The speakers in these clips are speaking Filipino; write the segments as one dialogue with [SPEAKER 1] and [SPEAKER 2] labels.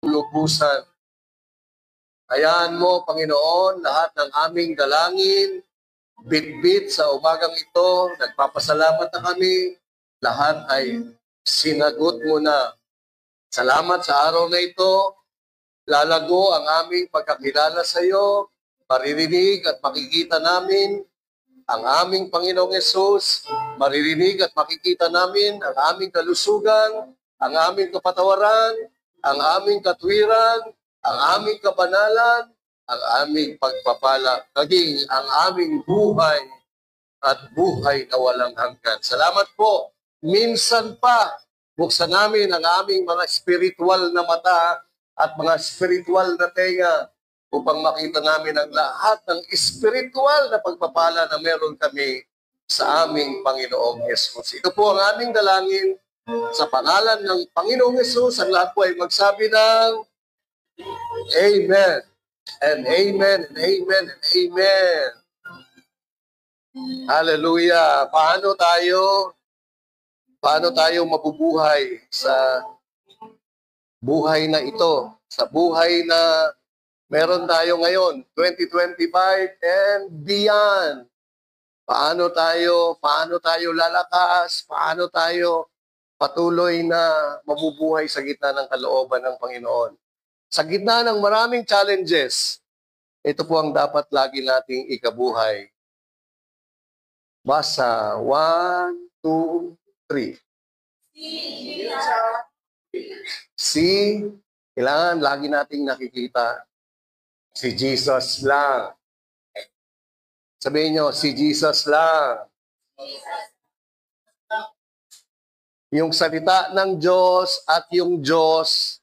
[SPEAKER 1] lubusan. Hayaan mo, Panginoon, lahat ng aming dalangin, bit-bit sa umagang ito, nagpapasalamat na kami, lahat ay sinagot mo na. Salamat sa araw na ito, lalago ang aming pagkakilala sa iyo, maririnig at makikita namin ang aming Panginoong Yesus, maririnig at makikita namin ang aming kalusugan, ang aming kapatawaran, ang aming katwiran, ang aming kabanalan, ang aming pagpapala, naging ang aming buhay at buhay na walang hanggan. Salamat po. Minsan pa, buksan namin ang aming mga spiritual na mata at mga spiritual na tenga upang makita namin ang lahat ng spiritual na pagpapala na meron kami sa aming Panginoong Yesus. Ito po ang aming dalangin sa pangalan ng Panginoong Yesus. Ang lahat po ay magsabi ng Amen. And amen, and amen, and amen. Hallelujah. Paano tayo mabubuhay sa buhay na ito? Sa buhay na meron tayo ngayon, 2025 and beyond. Paano tayo lalakas? Paano tayo patuloy na mabubuhay sa gitna ng kalooban ng Panginoon? Sa gitna ng maraming challenges, ito po ang dapat lagi nating ikabuhay. Basa, 1, 2, 3. Si, kailangan lagi nating nakikita, si Jesus lang. Sabihin nyo, si Jesus lang. Yung salita ng Diyos at yung Diyos,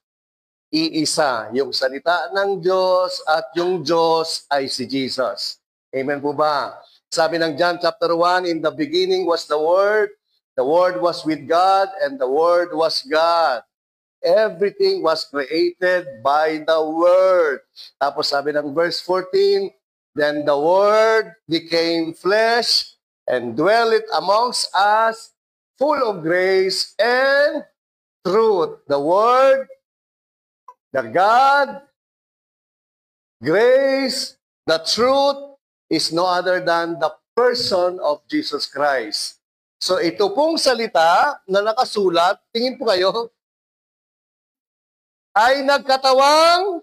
[SPEAKER 1] iisa. Yung salita ng Diyos at yung Diyos ay si Jesus. Amen po ba? Sabi ng John chapter 1, in the beginning was the Word was with God, and the Word was God. Everything was created by the Word. Tapos sabi ng verse 14, then the Word became flesh and dwelt amongst us, full of grace and truth. The Word, the God, grace, the truth is no other than the person of Jesus Christ. So ito pong salita na nakasulat, tingin po kayo, ay nagkatawang.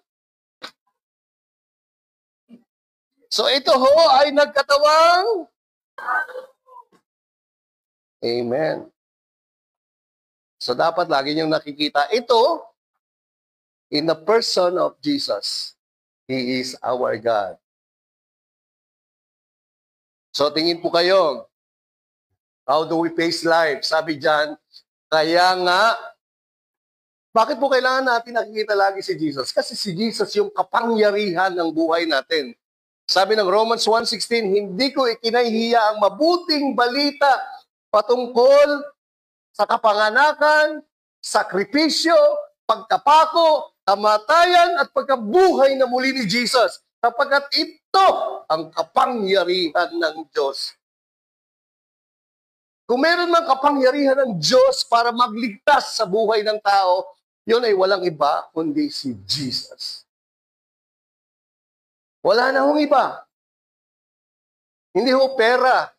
[SPEAKER 1] So ito ho ay nagkatawang. Amen. So dapat lagi niyong nakikita ito in the person of Jesus. He is our God. So tingin po kayo, how do we face life? Sabi dyan, kaya nga, bakit po kailangan natin nakikita lagi si Jesus? Kasi si Jesus yung kapangyarihan ng buhay natin. Sabi ng Romans 1:16, hindi ko ikinahihiya ang mabuting balita patungkol sa kapanganakan, sakripisyo, pagkapako, kamatayan at pagkabuhay na muli ni Jesus. Sapagkat ito ang kapangyarihan ng Diyos. Kung meron mang kapangyarihan ng Diyos para magligtas sa buhay ng tao, yun ay walang iba kundi si Jesus. Wala na hong iba. Hindi ho pera.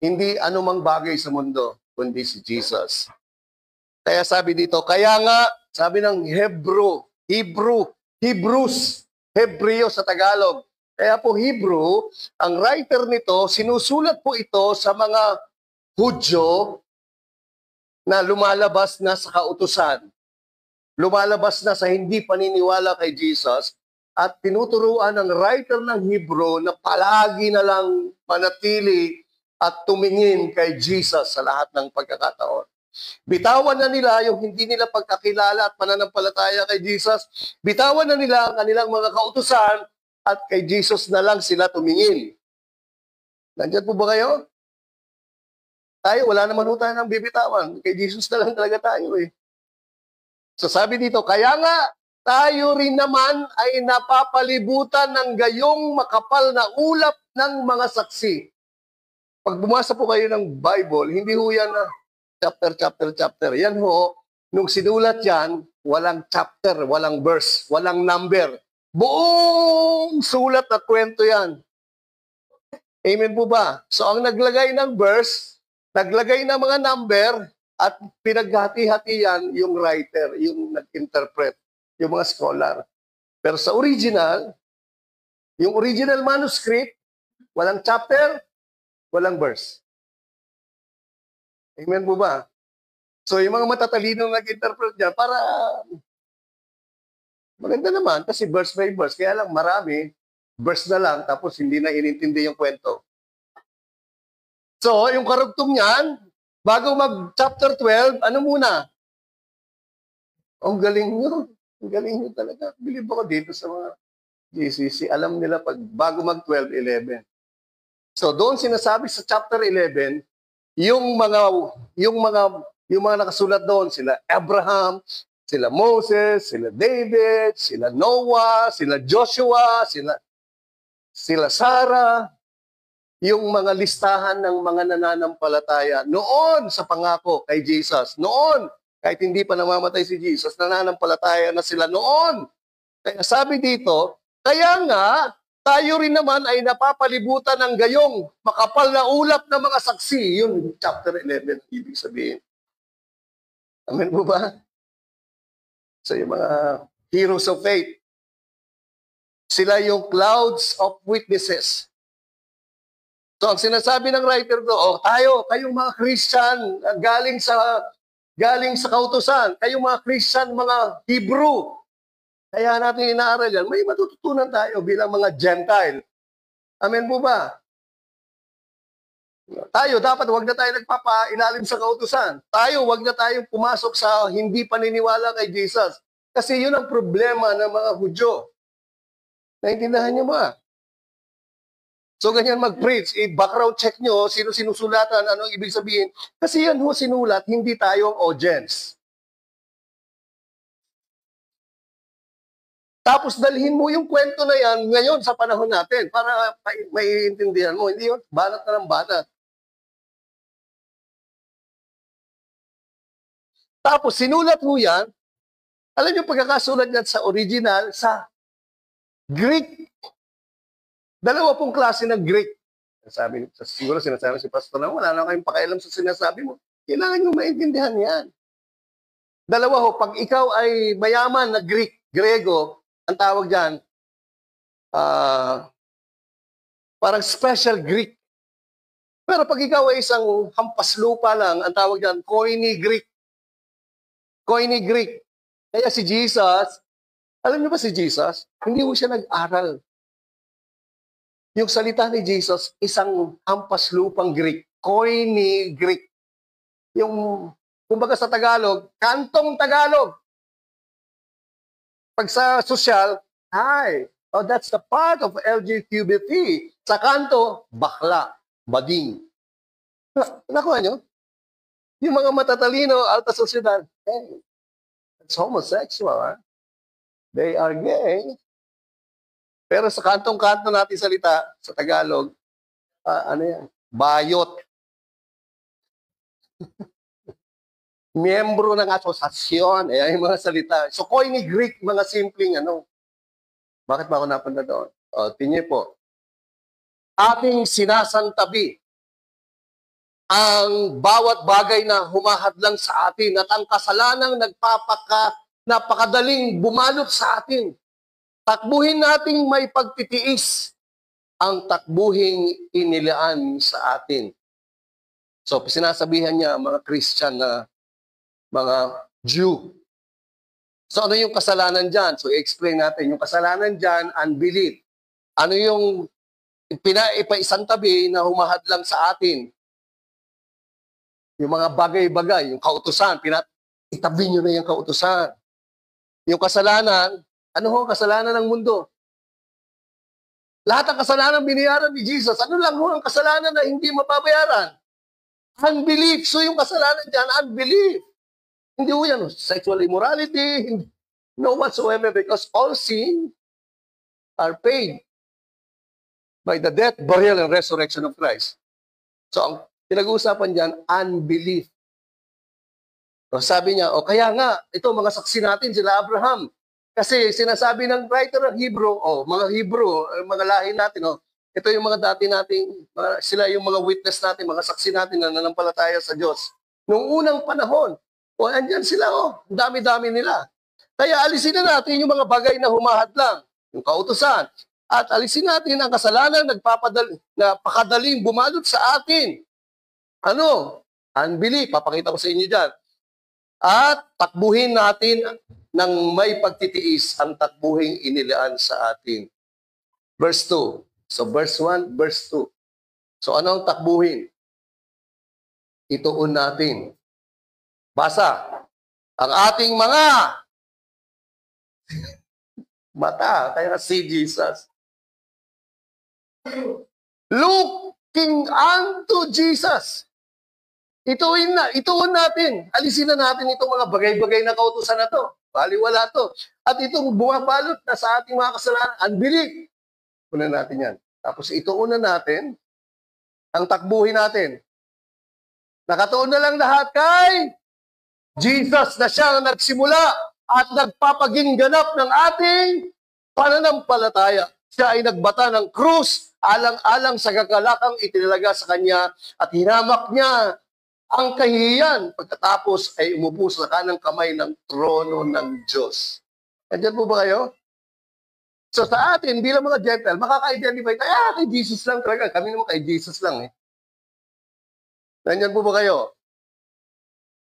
[SPEAKER 1] Hindi anumang bagay sa mundo kundi si Jesus. Kaya sabi dito, kaya nga, sabi ng Hebrews, Hebreo sa Tagalog. Kaya po Hebrew, ang writer nito, sinusulat po ito sa mga Hudyo na lumalabas na sa kautusan. Lumalabas na sa hindi paniniwala kay Jesus at tinuturuan ng writer ng Hebrew na palagi na lang manatili at tumingin kay Jesus sa lahat ng pagkakataon. Bitawan na nila yung hindi nila pagkakilala at pananampalataya kay Jesus. Bitawan na nila ang kanilang mga kautusan at kay Jesus na lang sila tumingin. Nandiyan po ba kayo? Tayo, wala naman tayo ng bibitawan. Kay Jesus na lang talaga tayo eh. So sabi dito, kaya nga tayo rin naman ay napapalibutan ng gayong makapal na ulap ng mga saksi. Pag bumasa po kayo ng Bible, hindi ho yan na chapter. Yan ho, nung sinulat yan, walang chapter, walang verse, walang number. Buong sulat at kwento yan. Amen po ba? So ang naglagay ng verse, naglagay ng mga number, at pinaghati-hati yan yung writer, yung nag-interpret, yung mga scholar. Pero sa original, yung original manuscript, walang chapter, walang verse. Amen po ba? So yung mga matatalino nag-interpret niya, para maganda naman, kasi verse by verse, kaya lang marami, verse na lang, tapos hindi na inintindi yung kwento. So, yung karugtong niyan, bago mag-chapter 12, ano muna? Ang galing nyo. Ang galing nyo talaga. Bilib ako dito sa mga GCC. Alam nila pag bago mag-12, 11. So, doon sinasabi sa chapter 11, yung mga nakasulat doon, sila Abraham, sila Moses, sila David, sila Noah, sila Joshua, sila Sarah, yung mga listahan ng mga nananampalataya noon sa pangako kay Jesus. Noon, kahit hindi pa namamatay si Jesus, nananampalataya na sila noon. Kaya sabi dito, kaya nga, tayo rin naman ay napapalibutan ng gayong makapal na ulap ng mga saksi. Yun, chapter 11, ibig sabihin. Amen po ba? So yung mga heroes of faith, sila yung clouds of witnesses. So ang sinasabi ng writer do, kayong mga Christian, galing sa kautusan, kayong mga Christian, mga Hebrew, kaya natin inaaral yan, may matututunan tayo bilang mga Gentile. Amen po ba? Tayo, dapat wag na tayo nagpapailalim sa kautusan. Tayo, wag na tayong pumasok sa hindi paniniwala kay Jesus. Kasi yun ang problema ng mga Hudyo. Naintindihan niyo ba? So ganyan mag-preach, i-background check nyo, sino sinusulatan, anong ibig sabihin. Kasi yan ho sinulat, hindi tayo ang audience. Tapos dalhin mo yung kwento na yan ngayon sa panahon natin para maiintindihan mo. Hindi yun, banat na ng banat. Tapos sinulat mo yan, alam nyo pagkakasulat yan sa original, sa Greek. Dalawa pong klase ng Greek. Siguro sinasabi si Pastor na wala na kayong pakialam sa sinasabi mo. Kailangan nyo maintindihan yan. Dalawa ho, pag ikaw ay mayaman na Grego, ang tawag dyan, parang special Greek. Pero pag ikaw ay isang hampas lupa lang, ang tawag dyan, Koine Greek. Koine Greek. Kaya si Jesus, alam niyo ba si Jesus? Hindi mo siya nag-aral. Yung salita ni Jesus, isang hampas lupang Greek, Koine Greek. Yung, kumbaga sa Tagalog, kantong Tagalog. Pag sa sosyal, that's the part of LGBT. Sa kanto, bakla, bading. Nakuha nyo? Yung mga matatalino, alta sosyedad, it's homosexual, ha? They are gay. Pero sa kantong-kanto natin salita, sa Tagalog, ano yan? Bayot. Miyembro ng asosasyon. Ayan yung mga salita. So, Koine Greek, mga simpleng ano. Bakit ba ako napunta doon? Tingnan po. Ating sinasantabi ang bawat bagay na humahadlang sa atin at ang kasalanang napakadaling bumalot sa atin. Takbuhin nating may pagtitiis ang takbuhing inilaan sa atin. So, sinasabihan niya mga Christian na mga Jew. So, ano yung kasalanan dyan? So, i-explain natin. Yung kasalanan dyan, unbelief. Ano yung ipaisantabi na humahadlang sa atin? Yung mga bagay-bagay, yung kautusan, itabi nyo na yung kautusan. Yung kasalanan, ano ho kasalanan ng mundo? Lahat ng kasalanan binayaran ni Jesus. Ano lang ho ang kasalanan na hindi mababayaran? Unbelief. So yung kasalanan dyan, unbelief. Hindi ho yan. Sexual immorality, no whatsoever, because all sin are paid by the death, burial, and resurrection of Christ. So ang pinag-uusapan dyan, unbelief. O sabi niya, o kaya nga, ito mga saksi natin, sila Abraham. Kasi sinasabi ng writer ng Hebrew, mga Hebrew, mga lahi natin, ito yung mga dati nating, sila yung mga witness natin, mga saksi natin na nanampalataya sa Diyos. Noong unang panahon, andyan sila, dami-dami nila. Kaya alisin na natin yung mga bagay na humahadlang, yung kautusan, at alisin natin ang kasalanan na pakadaling bumalot sa atin. Ano? Unbelief. Papakita ko sa inyo dyan. At takbuhin natin ng may pagtitiis ang takbuhing inilaan sa atin. Verse 2. So verse 1, verse 2. So ano ang takbuhin? Ituon natin. Basa. Ang ating mga mata, kaya si Jesus. Looking unto Jesus. Ituon natin. Alisin na natin itong mga bagay-bagay na kautusan na to. Baliwala to. At itong bumabalot na sa ating mga kasalanan, unbelief. Una natin yan. Tapos ituon na natin ang takbuhin natin. Nakatuon na lang lahat kay Jesus na siyang nagsimula at nagpapaging ganap ng ating pananampalataya. Siya ay nagbata ng krus, alang-alang sa kagalakang itinalaga sa kanya at hinamak niya ang kahihiyan. Pagkatapos ay umupo sa kanang kamay ng trono ng Diyos. Nandiyan po ba kayo? So sa atin, bilang mga Gentile, makaka-identify tayo, kay Jesus lang talaga. Kami naman kay Jesus lang eh. Nandiyan po ba kayo?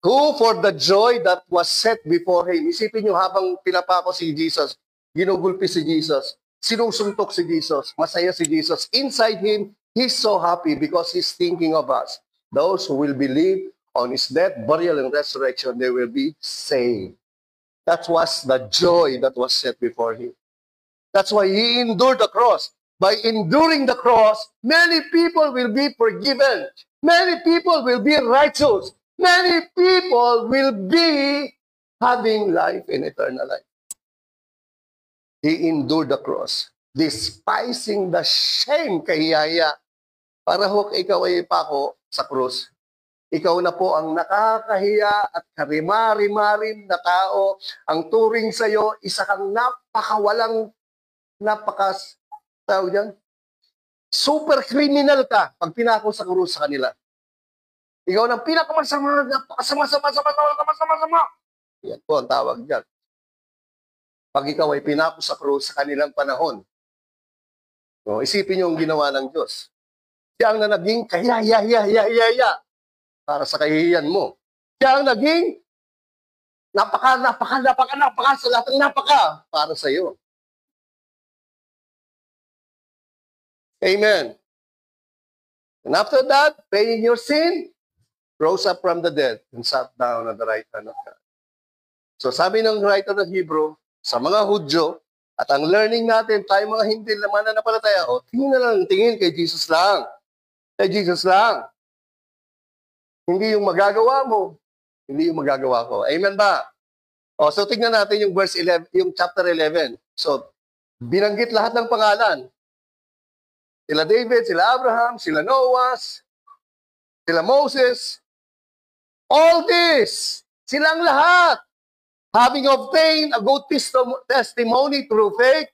[SPEAKER 1] Who for the joy that was set before him. Isipin nyo habang pinapako si Jesus, ginugulpi si Jesus, sinusuntok si Jesus, masaya si Jesus. Inside him, he's so happy because he's thinking of us. Those who will believe on his death, burial, and resurrection, they will be saved. That was the joy that was set before him. That's why he endured the cross. By enduring the cross, many people will be forgiven. Many people will be righteous. Many people will be having life in eternal life. He endured the cross, despising the shame, kahihiya. Para ikaw ay ipako sa krus. Ikaw na po ang nakakahiya at karimari-marim na tao. Ang turing sa iyo, isa kang tawag dyan, super criminal ka pag pinako sa krus sa kanila. Ikaw ang pinakamasama. Yan po ang tawag dyan. Pag ikaw ay pinako sa krus sa kanilang panahon, isipin niyo ang ginawa ng Diyos. Siya ang naging kahiya para sa kahihiyan mo. Siya ang naging napaka sa lahat ng napaka para sa iyo. Amen. And after that, paying your sin, rose up from the dead and sat down at the right hand of God. So sabi ng writer ng Hebrew, sa mga Hudyo, at ang learning natin, tayo mga hindi naman na napalataya, tingin kay Jesus lang. Kay Jesus lang. Hindi yung magagawa mo, hindi yung magagawa ko. Amen ba? So tingnan natin yung verse 11, yung chapter 11. So, binanggit lahat ng pangalan. Sila David, sila Abraham, sila Noah, sila Moses. All this, silang lahat, having obtained a good testimony through faith,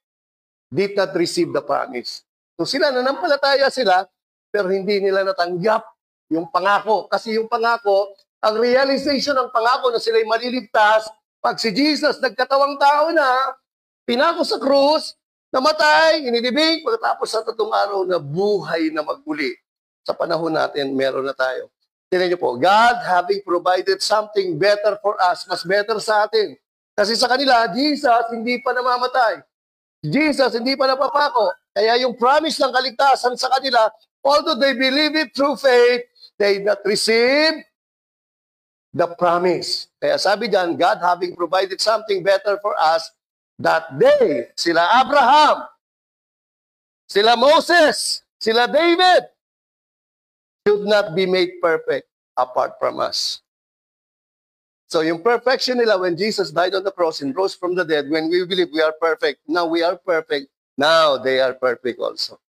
[SPEAKER 1] did not receive the promise. So sila, nanampalataya sila, pero hindi nila natanggap yung pangako. Kasi yung pangako, ang realization ng pangako na sila'y maliligtas, pag si Jesus nagkatawang tao na, pinako sa krus, namatay, inilibing, pagkatapos sa 3 araw na buhay na magmuli. Sa panahon natin, meron na tayo. Tingnan niyo po, God having provided something better for us, mas better sa atin. Kasi sa kanila, Jesus hindi pa namamatay. Jesus hindi pa napapako. Kaya yung promise ng kaligtasan sa kanila, although they believe it through faith, they not receive the promise. Kaya sabi diyan, God having provided something better for us, that they, sila Abraham, sila Moses, sila David, should not be made perfect apart from us. So yung perfection nila when Jesus died on the cross and rose from the dead, when we believe we are perfect, now we are perfect, now they are perfect also.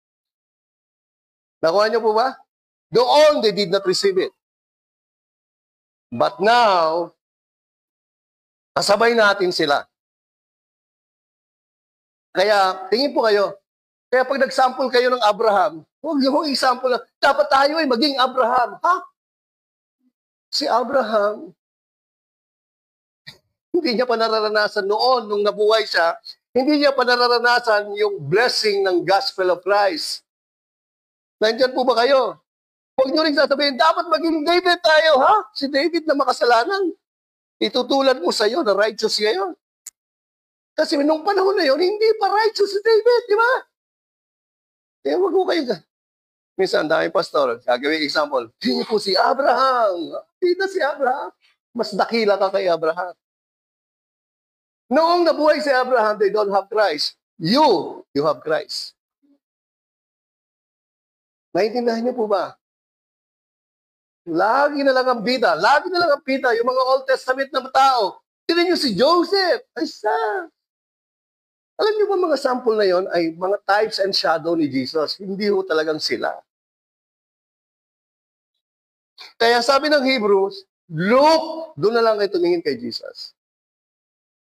[SPEAKER 1] Nakuha niyo po ba? Doon they did not receive it. But now, Kasabay natin sila. Kaya, tingin po kayo, kaya pag nag-sample kayo ng Abraham, huwag niyo mong i-sample na, dapat tayo ay maging Abraham. Ha? Si Abraham, hindi niya pa nararanasan noon nung nabuhay siya, hindi niya pa nararanasan yung blessing ng gospel of Christ. Nandiyan po ba kayo? Huwag niyo rin sasabihin, dapat maging David tayo, ha? Si David na makasalanan. Itutulad mo sa iyo na righteous ngayon. Kasi nung panahon na yun, hindi pa righteous si David, di ba? Kaya wag mo kayo. Minsan, dami pastor, gagawin example, hindi po si Abraham. Hindi na si Abraham. Mas dakila ka kay Abraham. Noong nabuhay si Abraham, they don't have Christ. You have Christ. Naintindihan niyo po ba? Lagi na lang ang bida. Lagi na lang ang bida. Yung mga Old Testament na tao. Tignan niyo si Joseph. Ay, alam niyo ba mga sample na yon ay mga types and shadow ni Jesus. Hindi ho talagang sila. Kaya sabi ng Hebrews, look, doon na lang kayo tumingin kay Jesus.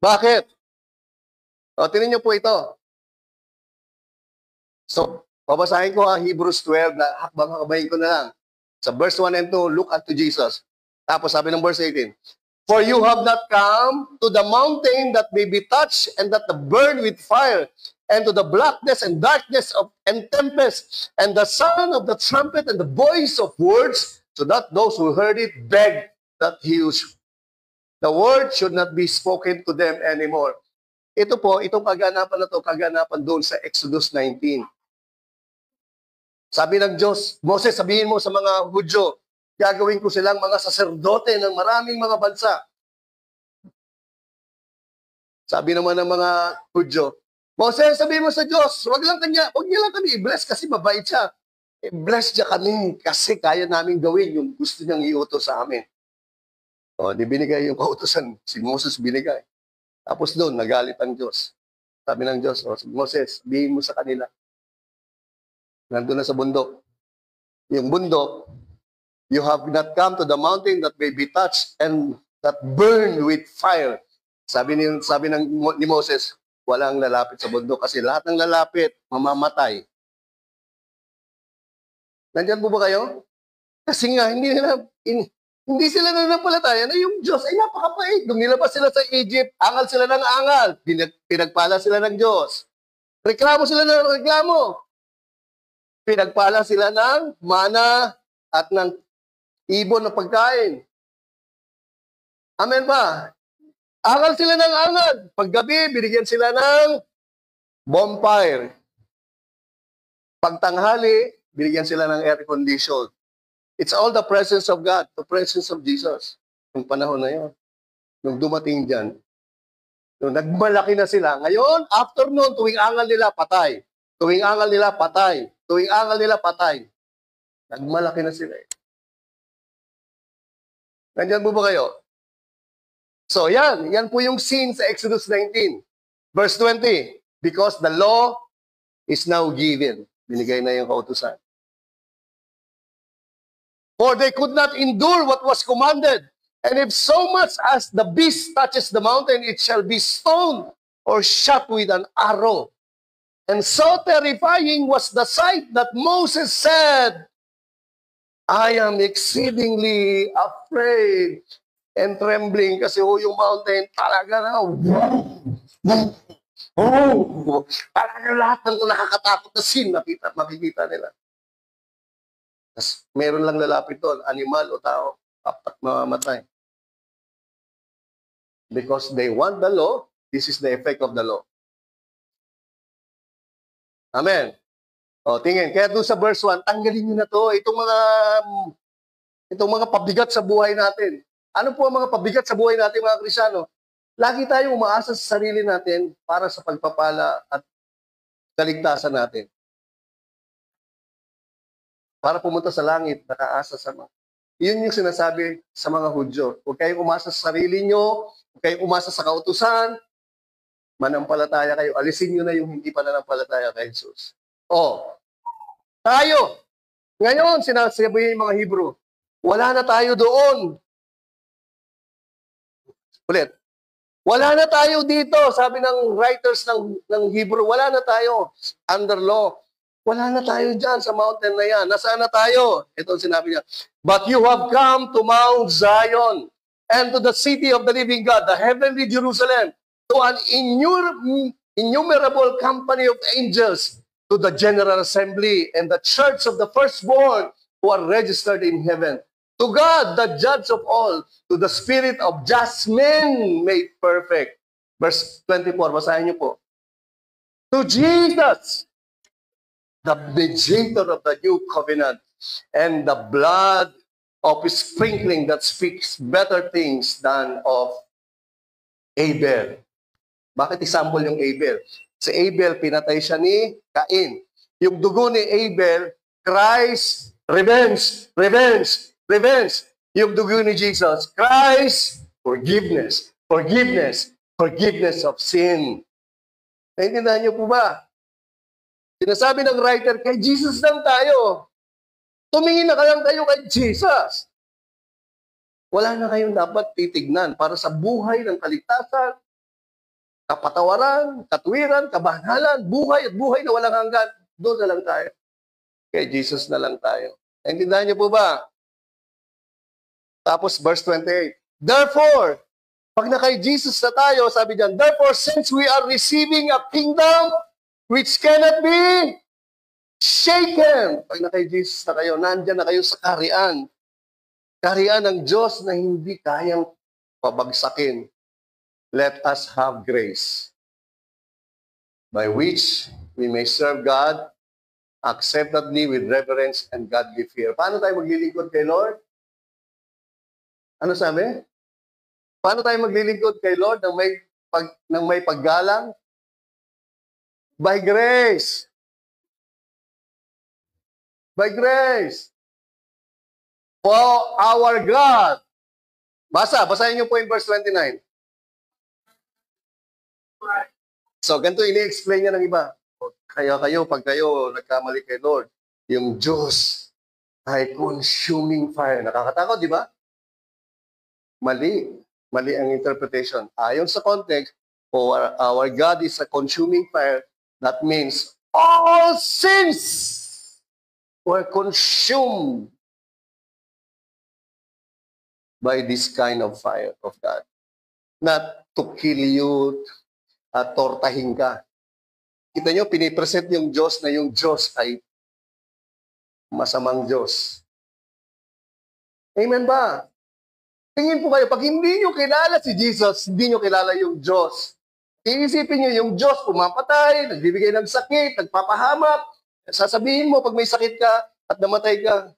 [SPEAKER 1] Bakit? O, tingnan niyo po ito. So, babasahin ko ang Hebrews 12 na hakbang-hakbayin ko na lang. Sa verse 1 and 2, look unto Jesus. Tapos sabi ng verse 18, for you have not come to the mountain that may be touched and that burn with fire, and to the blackness and darkness and tempest, and the sound of the trumpet and the voice of words, so that those who heard it begged that the word should not be spoken to them anymore. Ito po, itong kaganapan na to, kaganapan doon sa Exodus 19. Sabi ng Diyos, Moses, sabihin mo sa mga Hudyo, gagawin ko silang mga saserdote ng maraming mga bansa. Sabi naman ng mga Hudyo, Moses, sabihin mo sa Diyos, wag niya lang kami i-bless kasi mabait siya. I-bless niya kami kasi kaya namin gawin yung gusto niyang iutos sa amin. O, di binigay yung kautosan, si Moses binigay. Tapos doon, nagalit ang Diyos. Sabi ng Diyos, Moses, sabihin mo sa kanila, nandun na sa bundok. Yung bundok, you have not come to the mountain that may be touched and that burn with fire. Sabi ni Moses, walang lalapit sa bundok kasi lahat ng lalapit, mamamatay. Nandiyan po ba kayo? Kasi nga, hindi sila nanampalataya na yung Diyos ay napakapait. Nung nilabas sila sa Egypt, angal sila ng angal. Pinagpala sila ng Diyos. Reklamo sila ng reklamo. Pinagpala sila ng mana at ng ibon na pagkain. Amen ba? Angal sila ng angal. Paggabi, binigyan sila ng bonfire. Pagtanghali, binigyan sila ng air condition. It's all the presence of God, the presence of Jesus. Yung panahon na yun. Nung dumating dyan, nung nagmalaki na sila, ngayon, afternoon, tuwing angal nila, patay. Tuwing angal nila, patay. Tuwing angal nila, patay. Nagmalaki na sila. Nandiyan po ba kayo? So, yan po yung scene sa Exodus 19. Verse 20, because the law is now given. Binigay na yung kautusan. For they could not endure what was commanded. And if so much as the beast touches the mountain, it shall be stoned or shot with an arrow. And so terrifying was the sight that Moses said, I am exceedingly afraid and trembling kasi yung mountain talaga na, talaga lahat ng nakakatakot na scene makikita nila. Tapos meron lang lalapit doon, animal o tao, apat mamamatay. Because they want the law, this is the effect of the law. Amen. O, tingin. Kaya doon sa verse 1, tanggalin nyo na to. Itong mga pabigat sa buhay natin. Ano po ang mga pabigat sa buhay natin, mga Kristyano? Lagi tayong umaasa sa sarili natin para sa pagpapala at kaligtasan natin. Para pumunta sa langit, nakaasa sa mga. Yun yung sinasabi sa mga Hudyo. Huwag kayong umasa sa sarili nyo, huwag kayong umasa sa kautusan, manampalataya kayo. Alisin nyo na yung hindi pa nanampalataya kay Jesus. Tayo. Ngayon, sinasabi yung mga Hebrew, wala na tayo doon. Ulit. Wala na tayo dito, sabi ng writers ng Hebrew, wala na tayo under law. Wala na tayo dyan sa mountain na yan. Nasaan na tayo? Ito ang sinabi niya. But you have come to Mount Zion and to the city of the living God, the heavenly Jerusalem, to an innumerable company of angels, to the general assembly and the church of the firstborn who are registered in heaven. To God, the judge of all, to the spirit of just men made perfect. Verse 24, basahin niyo po. To Jesus, the mediator of the new covenant, and the blood of his sprinkling that speaks better things than of Abel. Bakit example yung Abel? Si Abel, pinatay siya ni Cain. Yung dugo ni Abel, Christ, revenge, revenge, revenge. Yung dugo ni Jesus, Christ, forgiveness, forgiveness, forgiveness of sin. Naintindihan niyo po ba? Sinasabi ng writer, kay Jesus lang tayo. Tumingin na lang kayo kay Jesus. Wala na kayong dapat titignan para sa buhay ng kaligtasan, kapatawaran, katwiran, kabanhalan, buhay at buhay na walang hanggan. Doon na lang tayo. Kay Jesus na lang tayo. Naintindihan niyo po ba? Tapos verse 28. Therefore, pag na kay Jesus na tayo, sabi diyan, therefore, since we are receiving a kingdom which cannot be shaken. Pag na kay Jesus na kayo, nandyan na kayo sa kaharian. Kaharian ng Diyos na hindi kayang pabagsakin. Let us have grace by which we may serve God acceptably with reverence and godly fear. Paano tayo maglilingkod kay Lord? Ano sabi? Paano tayo maglilingkod kay Lord nang may paggalang? By grace. By grace. For our God. Basahin niyo po yung verse 29. So, ganito ini-explain niya ng iba. Kaya pag kayo nagkamali kay Lord, yung Diyos ay consuming fire. Nakakatakot, di ba? Mali. Mali ang interpretation. Ayon sa context, for our God is a consuming fire. That means all sins were consumed by this kind of fire of God. Not to kill you at tortahin ka. Kita nyo, pinipresent yung Diyos na yung Diyos ay masamang Diyos. Amen ba? Tingin po kayo, pag hindi nyo kilala si Jesus, hindi nyo kilala yung Diyos. Iisipin nyo yung Diyos, pumapatay, nagbibigay ng sakit, nagpapahamak. Sasabihin mo, pag may sakit ka at namatay ka,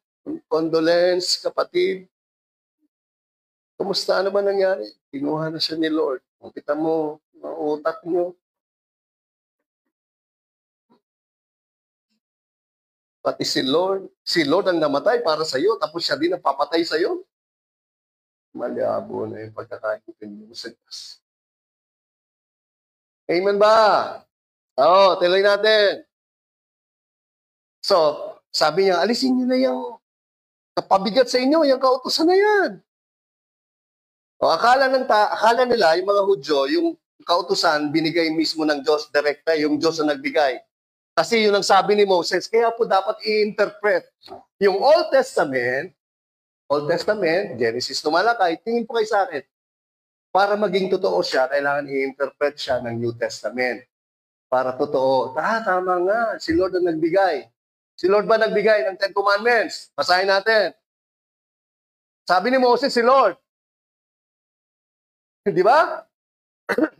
[SPEAKER 1] condolence, kapatid. Kumusta? Ano ba nangyari? Kinuha na siya ni Lord. Kung kita mo, ang utak nyo. Pati si Lord ang namatay para sa iyo, tapos siya din ang papatay sa iyo. Malabo na yung pagkakaintindi mo sa Diyos. Amen ba? Oo, tuloy natin. So, sabi niya, alisin niyo na yung kapabigat sa inyo, yung kautusan na yan. O, akala nila, yung mga Hudyo, yung kautusan, binigay mismo ng Diyos, direkta, yung Diyos na nagbigay. Kasi yun ang sabi ni Moses, kaya po dapat i-interpret. Yung Old Testament, Genesis to Malakay, tingin po kayo sa akin, para maging totoo siya, kailangan i-interpret siya ng New Testament. Para totoo. Tama nga, si Lord ang nagbigay. Si Lord ba nagbigay ng Ten Commandments? Basahin natin. Sabi ni Moses, si Lord. Di ba?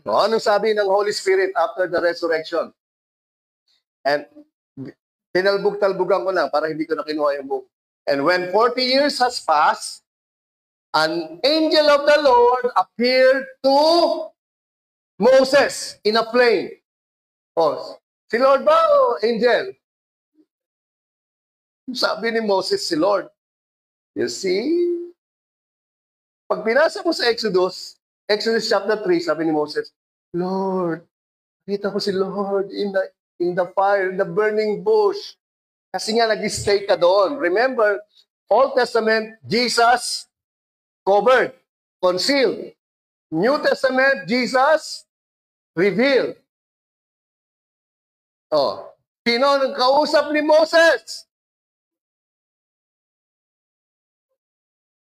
[SPEAKER 1] Anong sabi ng Holy Spirit after the resurrection? And tinalbog-talbogan ko lang para hindi ko na kinuha yung book. And when 40 years has passed, an angel of the Lord appeared to Moses in a flame. Oh, si Lord ba o angel? Sabi ni Moses, si Lord. You see? Pag binasa mo sa Exodus chapter 3, sabi ni Moses, Lord, kita ko si Lord in the fire, in the burning bush. Kasi nga nag-stay ka doon. Remember, Old Testament, Jesus covered, concealed. New Testament, Jesus revealed. Oh, sino ang kausap ni Moses?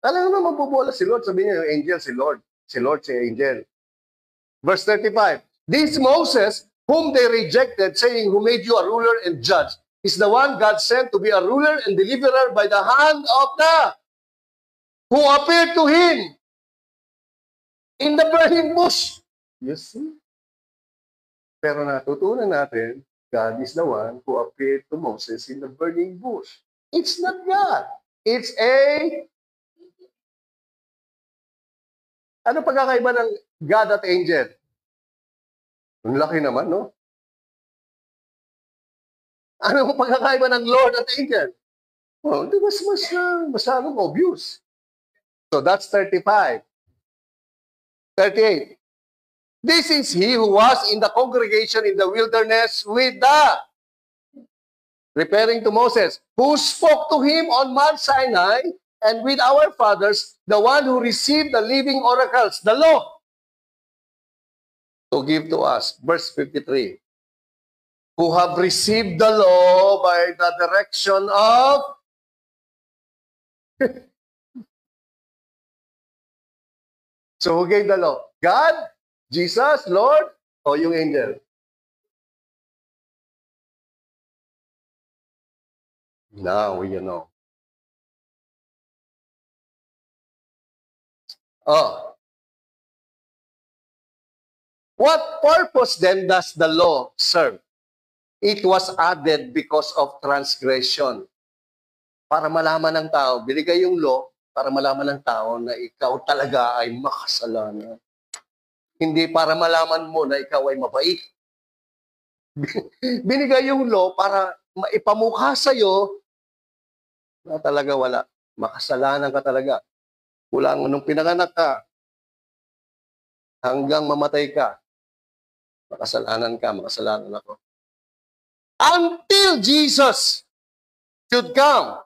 [SPEAKER 1] Alam naman magbobola si Lord, sabihin niya yung angel, si Lord. Si Lord, si angel. Verse 35, this Moses, whom they rejected, saying, who made you a ruler and judge, is the one God sent to be a ruler and deliverer by the hand of the who appeared to him in the burning bush. You see? Pero natutunan natin, God is the one who appeared to Moses in the burning bush. It's not God. It's ano pagkakaiba ng God at angel? Ang laki naman, no? Ano ang pagkakaiba ng Lord at angel? Well, di mas masyadong obvious. So that's 35. 38. This is he who was in the congregation in the wilderness with referring to Moses, who spoke to him on Mount Sinai, and with our fathers, the one who received the living oracles, the law, to give to us. Verse 53. Who have received the law by the direction of so who gave the law? God, Jesus, Lord, o yung angel? Now you know. Oh. What purpose then does the law serve? It was added because of transgression. Para malaman ng tao, binigay yung law para malaman ng tao na ikaw talaga ay makasalanan. Hindi para malaman mo na ikaw ay mabait. Binigay yung law para maipamukha sa'yo na talaga wala. Makasalanan ka talaga. Mula nung pinanganak ka, hanggang mamatay ka, makasalanan ako. Until Jesus should come,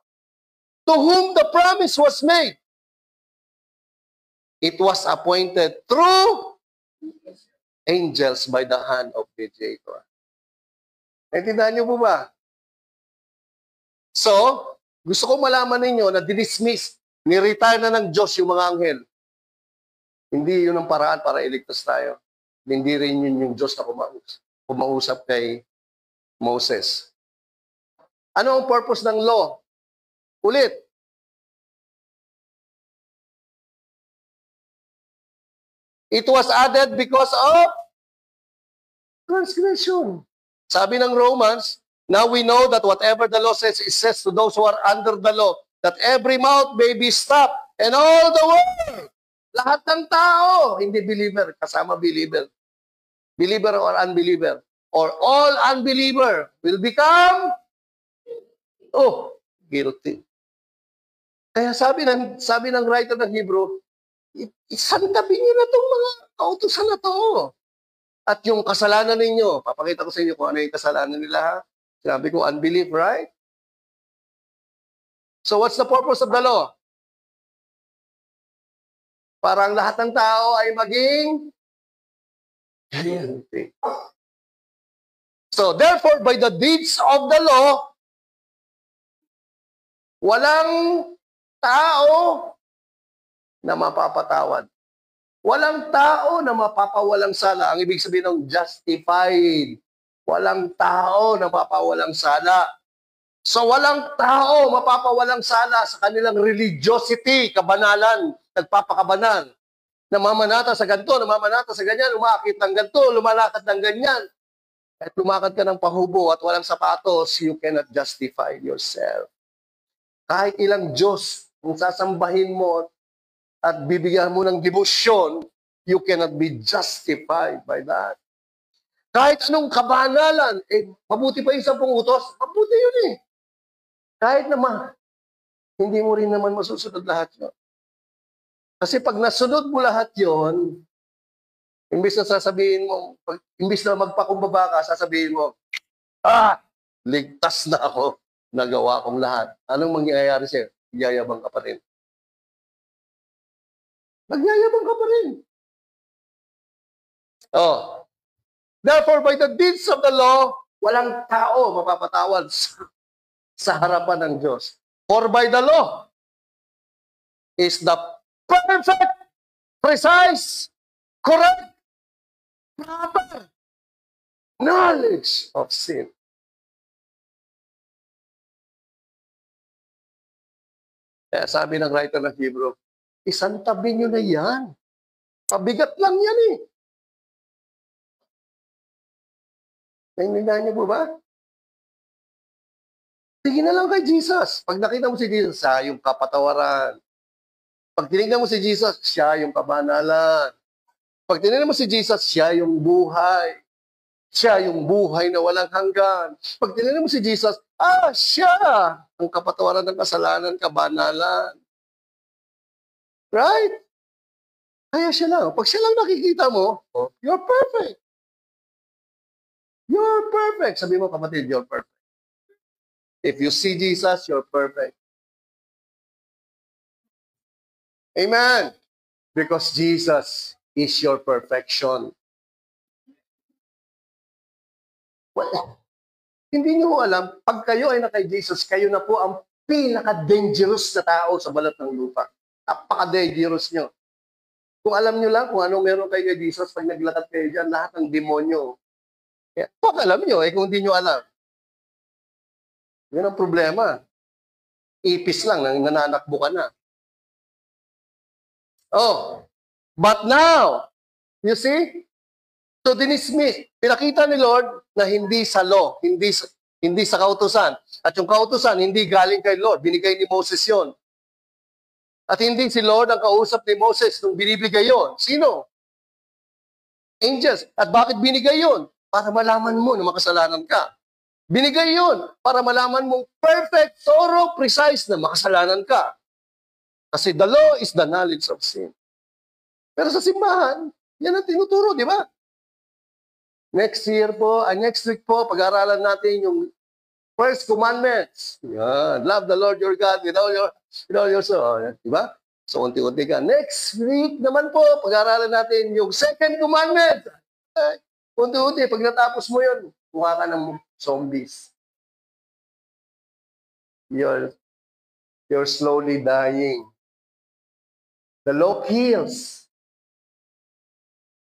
[SPEAKER 1] to whom the promise was made, it was appointed through angels by the hand of mediator. Naintindihan niyo po ba? So, gusto ko malaman ninyo na dinismiss, ni-retire na ng Diyos yung mga anghel. Hindi yun ang paraan para iligtas tayo. Hindi rin yun yung Diyos na kumausap kay Moses. Ano ang purpose ng law? Ulit. It was added because of transgression. Sabi ng Romans, now we know that whatever the law says, it says to those who are under the law, that every mouth may be stopped, and all the world, lahat ng tao, hindi believer, kasama believer, believer or unbeliever, or all unbeliever will become, guilty. Kaya sabi ng writer ng Hebrew, isantabi niyo na itong mga kautusan na to. At yung kasalanan ninyo, papakita ko sa inyo kung ano yung kasalanan nila. Ha? Sinabi ko, unbelief, right? So what's the purpose of the law? Para ang lahat ng tao ay maging guilty. So therefore, by the deeds of the law, walang tao na mapapatawad. Walang tao na mapapawalang sala. Ang ibig sabihin ng justified. Walang tao na mapapawalang sala. So walang tao mapapawalang sala sa kanilang religiosity, kabanalan, nagpapakabanal. Namamanata sa ganito, namamanata sa ganyan, umakit ng ganito, lumalakad ng ganyan. At lumakad ka ng pahubo at walang sapatos, you cannot justify yourself. Kahit ilang Diyos kung sasambahin mo at bibigyan mo ng debosyon, you cannot be justified by that. Kahit anong kabanalan, mabuti pa yung 10 utos, mabuti yun eh. Kahit naman, hindi mo rin naman masusunod lahat yun. Kasi pag nasunod mo lahat yun, imbis na sasabihin mo, imbis na magpakumbaba ka, sasabihin mo, ligtas na ako, nagawa kong lahat. Anong mangyayari sa'yo? Yayabang ka pa rin. Magyayabang ka pa rin. Oh. Therefore, by the deeds of the law, walang tao mapapatawad sa harapan ng Diyos. For by the law is the perfect, precise, correct, proper knowledge of sin. Kaya sabi ng writer ng Hebrew, isang tabi nyo na yan. Pabigat lang yan eh. Naintindihan niyo po ba? Tingin na lang kay Jesus. Pag nakita mo si Jesus, siya yung kapatawaran. Pag tinignan mo si Jesus, siya yung kabanalan. Pag tinignan mo si Jesus, siya yung buhay. Siya yung buhay na walang hanggan. Pag tinignan mo si Jesus, siya ang kapatawaran ng kasalanan, kabanalan. Right? Kaya siya lang. Pag siya lang nakikita mo, you're perfect. You're perfect. Sabi mo, kapatid, you're perfect. If you see Jesus, you're perfect. Amen. Because Jesus is your perfection. Well, hindi niyo alam, pag kayo ay na kay Jesus, kayo na po ang pinaka-dangerous na tao sa balat ng lupa. Napaka-dangerous nyo. Kung alam nyo lang kung ano meron kayo kay Jesus, pag naglakad kayo dyan, lahat ng demonyo. Pag alam nyo, kung hindi nyo alam. Yan ang problema. Ipis lang, nananakbo ka na. Oh, but now, you see? So dinismiss, pinakita ni Lord na hindi sa law, hindi sa kautusan. At yung kautusan, hindi galing kay Lord. Binigay ni Moses yon. At hindi si Lord ang kausap ni Moses nung binibigay yon. Sino? Angels. At bakit binigay yon? Para malaman mo na makasalanan ka. Binigay yon para malaman mong perfect, thorough, precise na makasalanan ka. Kasi the law is the knowledge of sin. Pero sa simbahan, yan ang tinuturo, di ba? Next week po, pag-aaralan natin yung first commandments. Yan. Love the Lord your God with all your soul. Di ba? So, unti-unti ka. Next week naman po, pag-aaralan natin yung second commandment. Unti-unti, pag natapos mo yun, kuha ka ng zombies. You're slowly dying. The law kills.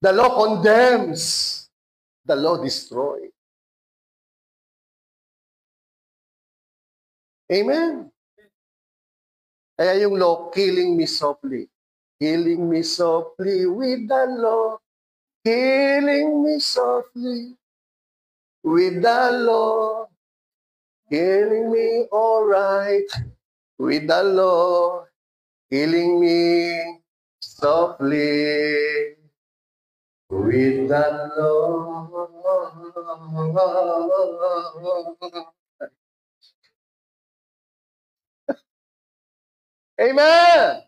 [SPEAKER 1] The law condemns. The law destroys. Amen. Kaya yung law, killing me softly. Killing me softly with the law. Killing me softly with the law. Killing me all right with the law. Killing me softly with the law. Amen.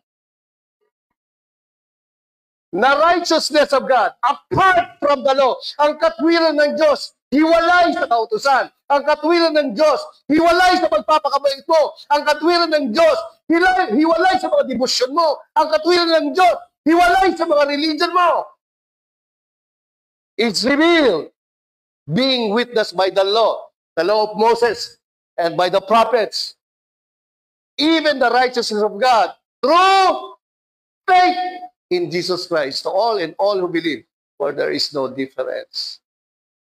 [SPEAKER 1] Na righteousness of God, apart from the law, ang katwiran ng Diyos, hiwalay sa kautusan. Ang katwiran ng Diyos, hiwalay sa pagpapakabait mo. Ang katwiran ng Diyos, hiwalay sa mga devotion mo. Ang katwiran ng Diyos, hiwalay sa mga religion mo. It's revealed, being witnessed by the law of Moses, and by the prophets, even the righteousness of God, through faith in Jesus Christ, to all and all who believe, for there is no difference.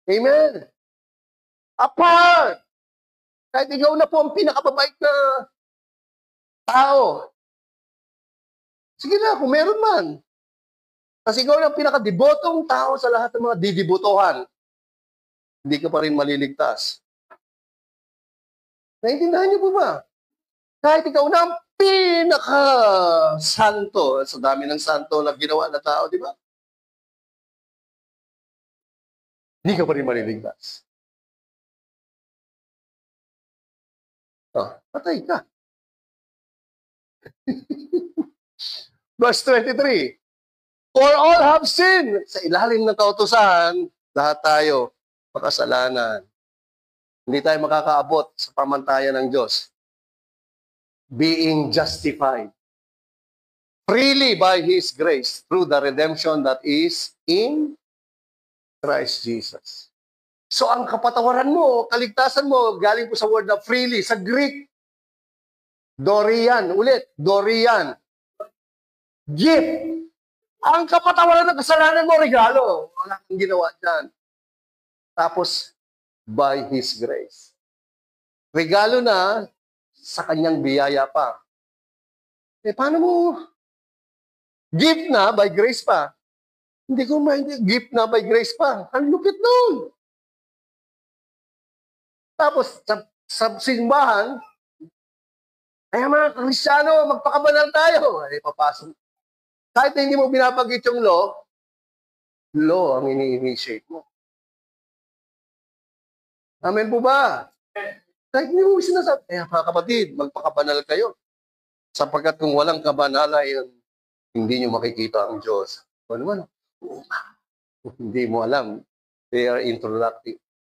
[SPEAKER 1] Amen. Apart, kahit ikaw na po ang pinakababait na tao, sige na, kung meron man. Kasi ikaw na ang pinakadebotong tao sa lahat ng mga didibotohan, hindi ka pa rin maliligtas. Naintindihan niyo po ba? Kahit ikaw na ang pinaka-santo, sa dami ng santo na ginawa na tao, di ba? Hindi ka pa rin maliligtas. Patay ka. Verse 23. For all have sinned. Sa ilalim ng kautusan, lahat tayo makasalanan. Hindi tayo makakaabot sa pamantayan ng Diyos. Being justified freely by His grace through the redemption that is in Christ Jesus. So ang kapatawaran mo, kaligtasan mo, galing po sa word na freely. Sa Greek, Dorian. Ulit, Dorian. Gift. Ang kapatawaran ng kasalanan mo, regalo. Wala kang ginawa dyan. Tapos, by His grace. Regalo na sa kanyang biyaya pa. Paano mo? Gift na, by grace pa. Hindi ko maintindihan, gift na by grace pa. Ang lupit nun. Tapos, sa simbahan, kaya mga Kristiyano, magpakabanal tayo. Papasok. Kahit na hindi mo binabagit yung law ang ini-initiate mo. Amen po ba? Kahit hindi mo sinasabi, mga kapatid, magpakabanal kayo. Sapagkat kung walang kabanalan, hindi nyo makikita ang Diyos. Ano? Hindi mo alam. They are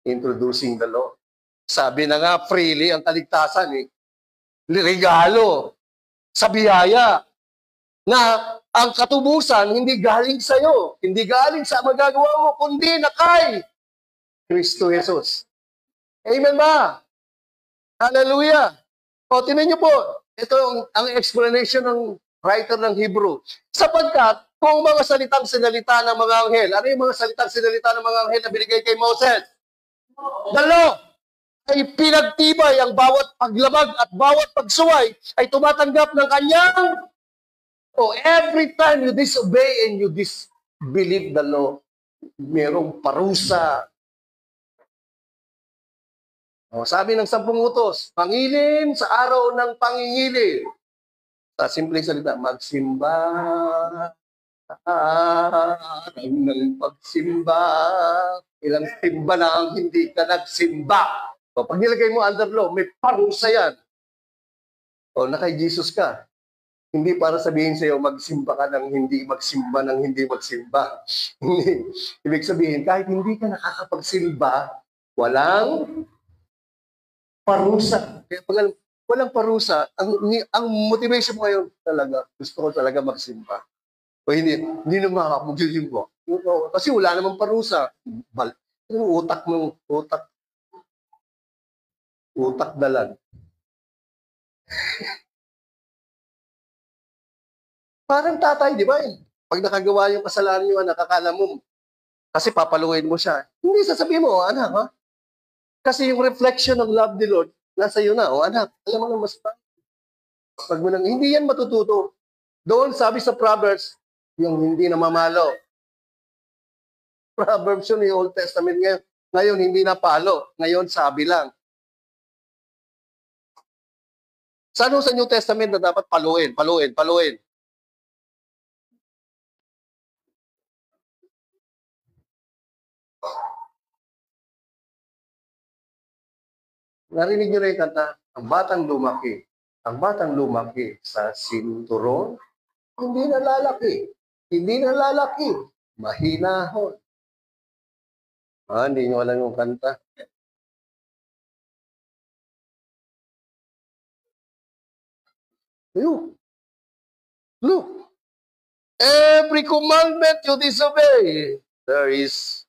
[SPEAKER 1] introducing the law. Sabi na nga, freely ang kaligtasan. Regalo sa biyaya na ang katubusan hindi galing sa iyo, hindi galing sa magagawa mo, kundi na kay Kristo Jesus. Amen ba? Hallelujah. O, tinan niyo po, ito ang explanation ng writer ng Hebrew. Sapagkat, kung mga salitang sinalita ng mga anghel, ano yung mga salitang sinalita ng mga anghel na binigay kay Moses? The law ay pinagtibay ang bawat paglabag at bawat pagsuway ay tumatanggap ng kanyang every time you disobey and you disbelieve the law, merong parusa. Sabi ng 10 utos, pangilin sa araw ng pangingilin. Sa simpleng salita, magsimba. Araw ng pagsimba. Ilang simba na ang hindi ka nagsimba. Pag nilagay mo under law, may parusa yan. Na kay Jesus ka. Hindi para sabihin sa'yo, magsimba ka ng hindi magsimba ng hindi magsimba. Ibig sabihin, kahit hindi ka nakakapagsimba, walang parusa. Kaya pag walang parusa, ang motivation mo ngayon talaga, gusto ko talaga magsimba. O hindi na makakapagsimba. Kasi wala namang parusa. Utak dalan. Parang tatay, di ba? Pag nakagawa yung kasalanan yung anak, akala mo, kasi papaluin mo siya. Hindi, sasabihin mo, anak, ha? Kasi yung reflection ng love ni Lord, nasa iyo na, anak, alam mo na mas pa. Pag mo nang, hindi yan matututo. Doon, sabi sa Proverbs, yung hindi na mamalo. Proverbs yun, yung Old Testament ngayon. Ngayon, hindi na palo. Ngayon, sabi lang. Saan sa New Testament na dapat paluin? Narinig niyo na yung kanta, ang batang lumaki sa sinturon, hindi na lalaki, mahinahon. Hindi niyo alam yung kanta. Look, every commandment you disobey, there is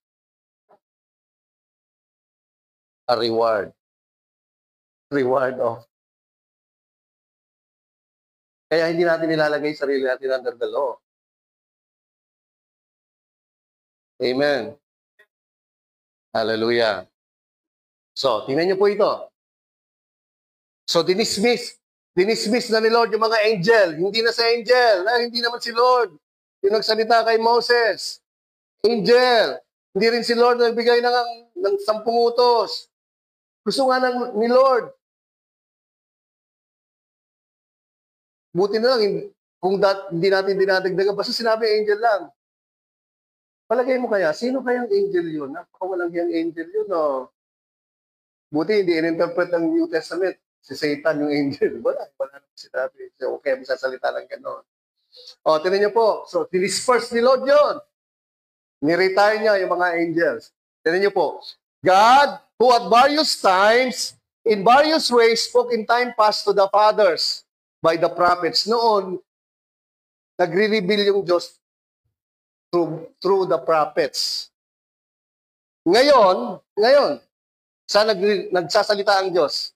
[SPEAKER 1] a reward. Kaya hindi natin nilalagay sarili natin under the law. Amen. Hallelujah. So, tingnan niyo po ito. So, dinismiss na ni Lord yung mga angel. Hindi na sa angel. Hindi naman si Lord. Yung nagsalita kay Moses. Angel. Hindi rin si Lord nagbigay ng 10 utos. Gusto nga ni Lord. Buti na lang, kung hindi natin dinadagdagan, basta sinabi angel lang. Palagay mo kaya, sino kayang angel yun? Napakawalang yung angel yun, no? Buti hindi in-interpret ng New Testament. Si Satan yung angel. Wala naman sinabi. So, okay, masasalita lang gano'n. Tinan niyo po. So, dinisperse ni Lord yun. Ni-retire niya yung mga angels. Tinan niyo po. God, who at various times, in various ways, spoke in time past to the fathers by the prophets. Noon, nagre-reveal yung Diyos through the prophets. Ngayon, saan nagsasalita ang Diyos?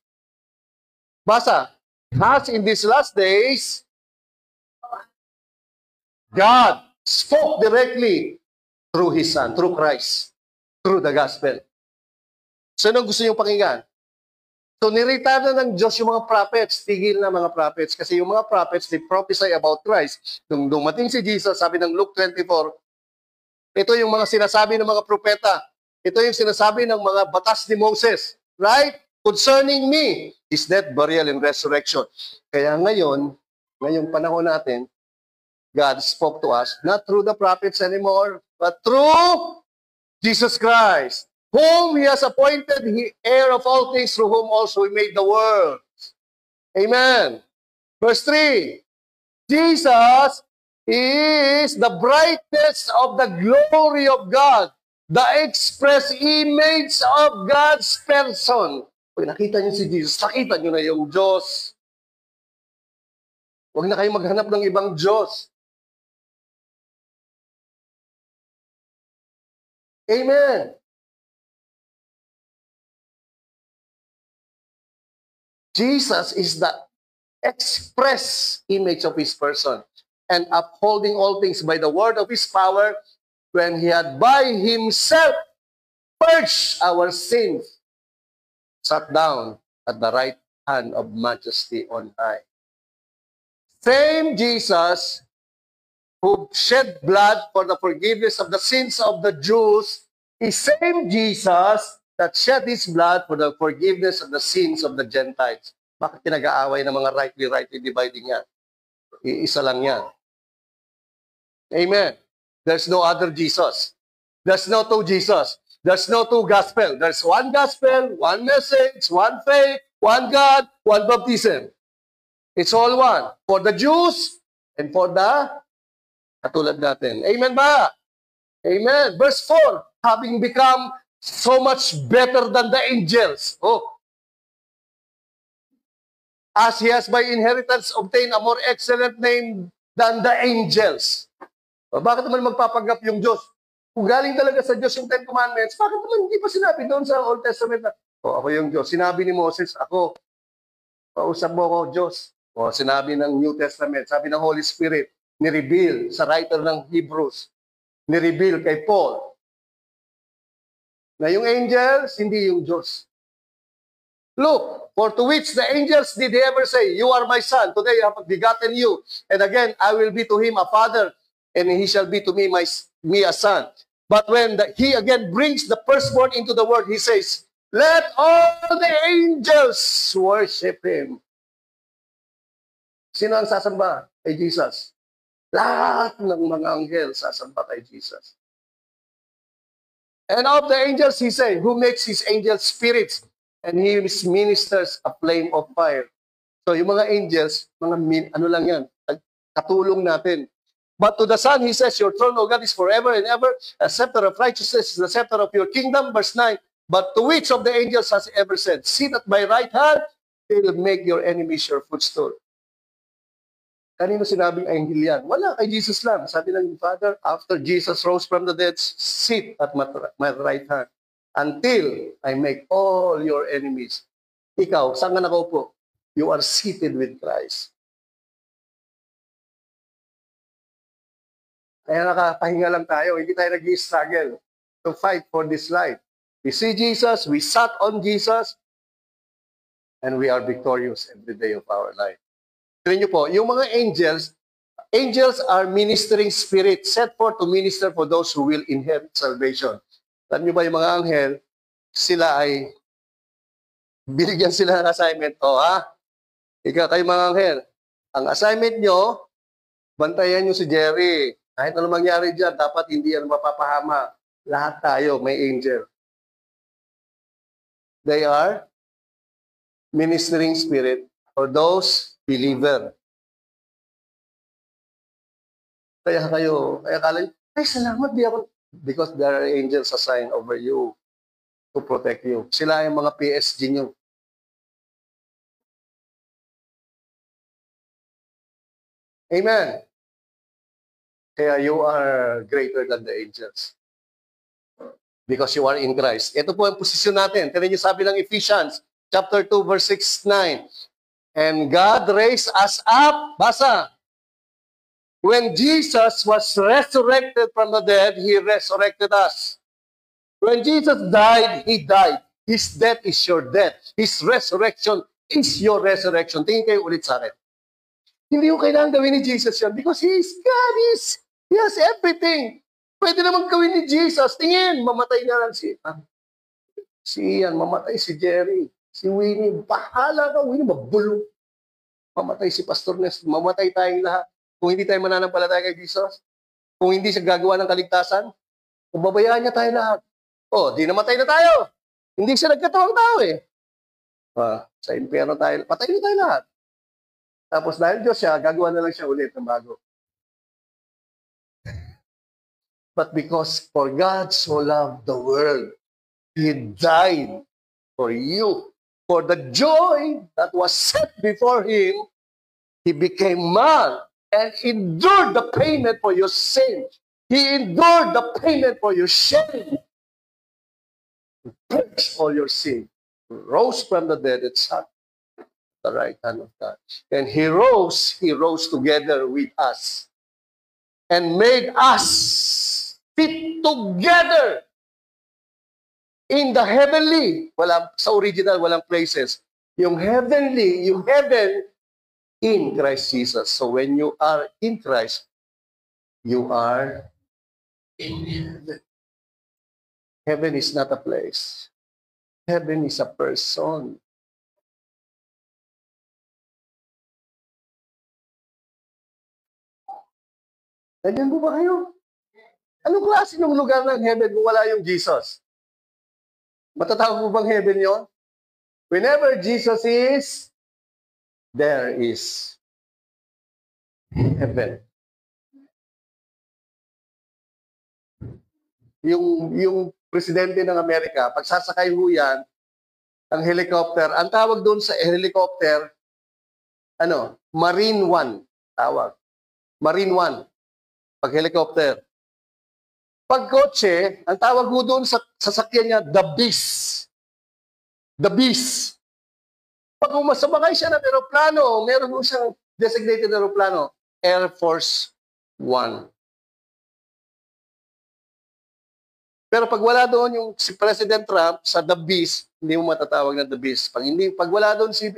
[SPEAKER 1] Basa. As in these last days, God spoke directly through His Son, through Christ, through the gospel. So, anong gusto niyong pakinggan? So, nirita na ng Diyos yung mga prophets. Tigil na mga prophets. Kasi yung mga prophets, they prophesy about Christ. Nung dumating si Jesus, sabi ng Luke 24, ito yung mga sinasabi ng mga propeta. Ito yung sinasabi ng mga batas ni Moses. Right? Concerning me, His death, burial, and resurrection. Kaya ngayong panahon natin, God spoke to us, not through the prophets anymore, but through Jesus Christ, whom He has appointed heir of all things, through whom also He made the world. Amen. Verse 3, Jesus is the brightness of the glory of God, the express image of God's person. Pag nakita niyo si Jesus, nakita niyo na yung Diyos. Huwag na kayong maghanap ng ibang Diyos. Amen. Jesus is the express image of His person, and upholding all things by the word of His power, when He had by Himself purged our sins, sat down at the right hand of majesty on high. Same Jesus who shed blood for the forgiveness of the sins of the Jews is same Jesus that shed His blood for the forgiveness of the sins of the Gentiles. Bakit pinag-aaway ng mga rightly dividing yan? Iisa lang yan. Amen. There's no other Jesus. There's no two Jesus. There's no two gospel. There's one gospel, one message, one faith, one God, one baptism. It's all one. For the Jews and for the katulad natin. Amen ba? Amen. Verse 4, having become so much better than the angels. Oh. As He has by inheritance obtained a more excellent name than the angels. O, bakit naman magpapanggap yung Diyos? Kung galing talaga sa Diyos yung Ten Commandments, bakit naman hindi pa sinabi doon sa Old Testament na, ako yung Diyos. Sinabi ni Moses, ako, pausap mo ako, Diyos. O, sinabi ng New Testament, sabi ng Holy Spirit, ni-reveal sa writer ng Hebrews, ni-reveal kay Paul, na yung angels, hindi yung Diyos. Look, for to which the angels did He ever say, you are my son, today I have begotten you, and again I will be to him a father, and he shall be to me a son. But when He again brings the firstborn into the world, He says, let all the angels worship Him. Sino ang sasamba kay Jesus? Lahat ng mga anghel sasamba kay Jesus. And of the angels, He say, who makes His angels spirits, and His ministers a flame of fire. So yung mga angels, ano lang yan, katulong natin. But to the Son, He says, your throne, O God, is forever and ever. A scepter of righteousness is the scepter of your kingdom. Verse 9, but to which of the angels has He ever said, sit at my right hand, He will make your enemies your footstool. Kanino sinabing angel yan? Wala, kay Jesus lang. Sabi ng Father, after Jesus rose from the dead, sit at my right hand until I make all your enemies. Ikaw, saan ka nakaupo? You are seated with Christ. Kaya nakapahinga lang tayo. Hindi tayo nag-struggle to fight for this life. We see Jesus, we sat on Jesus, and we are victorious every day of our life. Tignan niyo po, yung mga angels are ministering spirits set forth to minister for those who will inherit salvation. Alam niyo ba yung mga anghel, sila ay binigyan sila ng assignment. Ikaw kayo mga anghel, ang assignment nyo, bantayan nyo si Jerry. Kahit ano mangyari dyan, dapat hindi yan mapapahama. Lahat tayo may angel. They are ministering spirit for those believer. Kaya kala nyo, ay salamat, di ako, because there are angels assigned over you to protect you. Sila yung mga PSG nyo. Amen. Kaya you are greater than the angels. Because you are in Christ. Ito po ang posisyon natin. Tignan niyo sabi ng Ephesians, chapter 2, verse 6, 9. And God raised us up. Basa. When Jesus was resurrected from the dead, He resurrected us. When Jesus died, He died. His death is your death. His resurrection is your resurrection. Tingin kayo ulit sa akin. Hindi ko kailangan gawin ni Jesus yan because He is God. He has everything. Pwede naman gawin ni Jesus. Tingin, mamatay na lang si Ian, mamatay si Jerry, si Winnie. Bahala ka, Winnie, mabulong. Mamatay si Pastor Nes, mamatay tayong lahat. Kung hindi tayo mananampalataya kay Jesus, kung hindi siya gagawa ng kaligtasan, pababayaan niya tayo lahat. Di namatay na tayo. Hindi siya nagkatawang tao eh. Sa impyerno tayo, patay na tayo lahat. Tapos dahil Diyos siya, gagawa na lang siya ulit ng bago. But because for God so loved the world, He died for you. For the joy that was set before Him, He became man and endured the payment for your sin. He endured the payment for your shame. He purged all your sin. He rose from the dead and sat at the right hand of God. And He rose together with us and made us fit together in the heavenly. Sa original, walang places. Yung heavenly, yung heaven in Christ Jesus. So when you are in Christ, you are in heaven. Heaven is not a place. Heaven is a person. Ganyan mo ba kayo? Anong klase ng lugar ng heaven kung wala yung Jesus? Matatawag mo bang heaven yon? Whenever Jesus is, there is heaven. Yung presidente ng Amerika, pag sasakay ho yan, ang helicopter, ang tawag doon sa helicopter, Marine One, tawag. Marine One, pag helicopter. Pag kotse, ang tawag ho doon sa sasakyan niya, the Beast. The Beast. Pag umasabakay siya ng aeroplano, meron ho siyang designated aeroplano, Air Force One. Pero pag wala doon yung si President Trump sa The Beast, hindi mo matatawag na The Beast. Pag wala doon si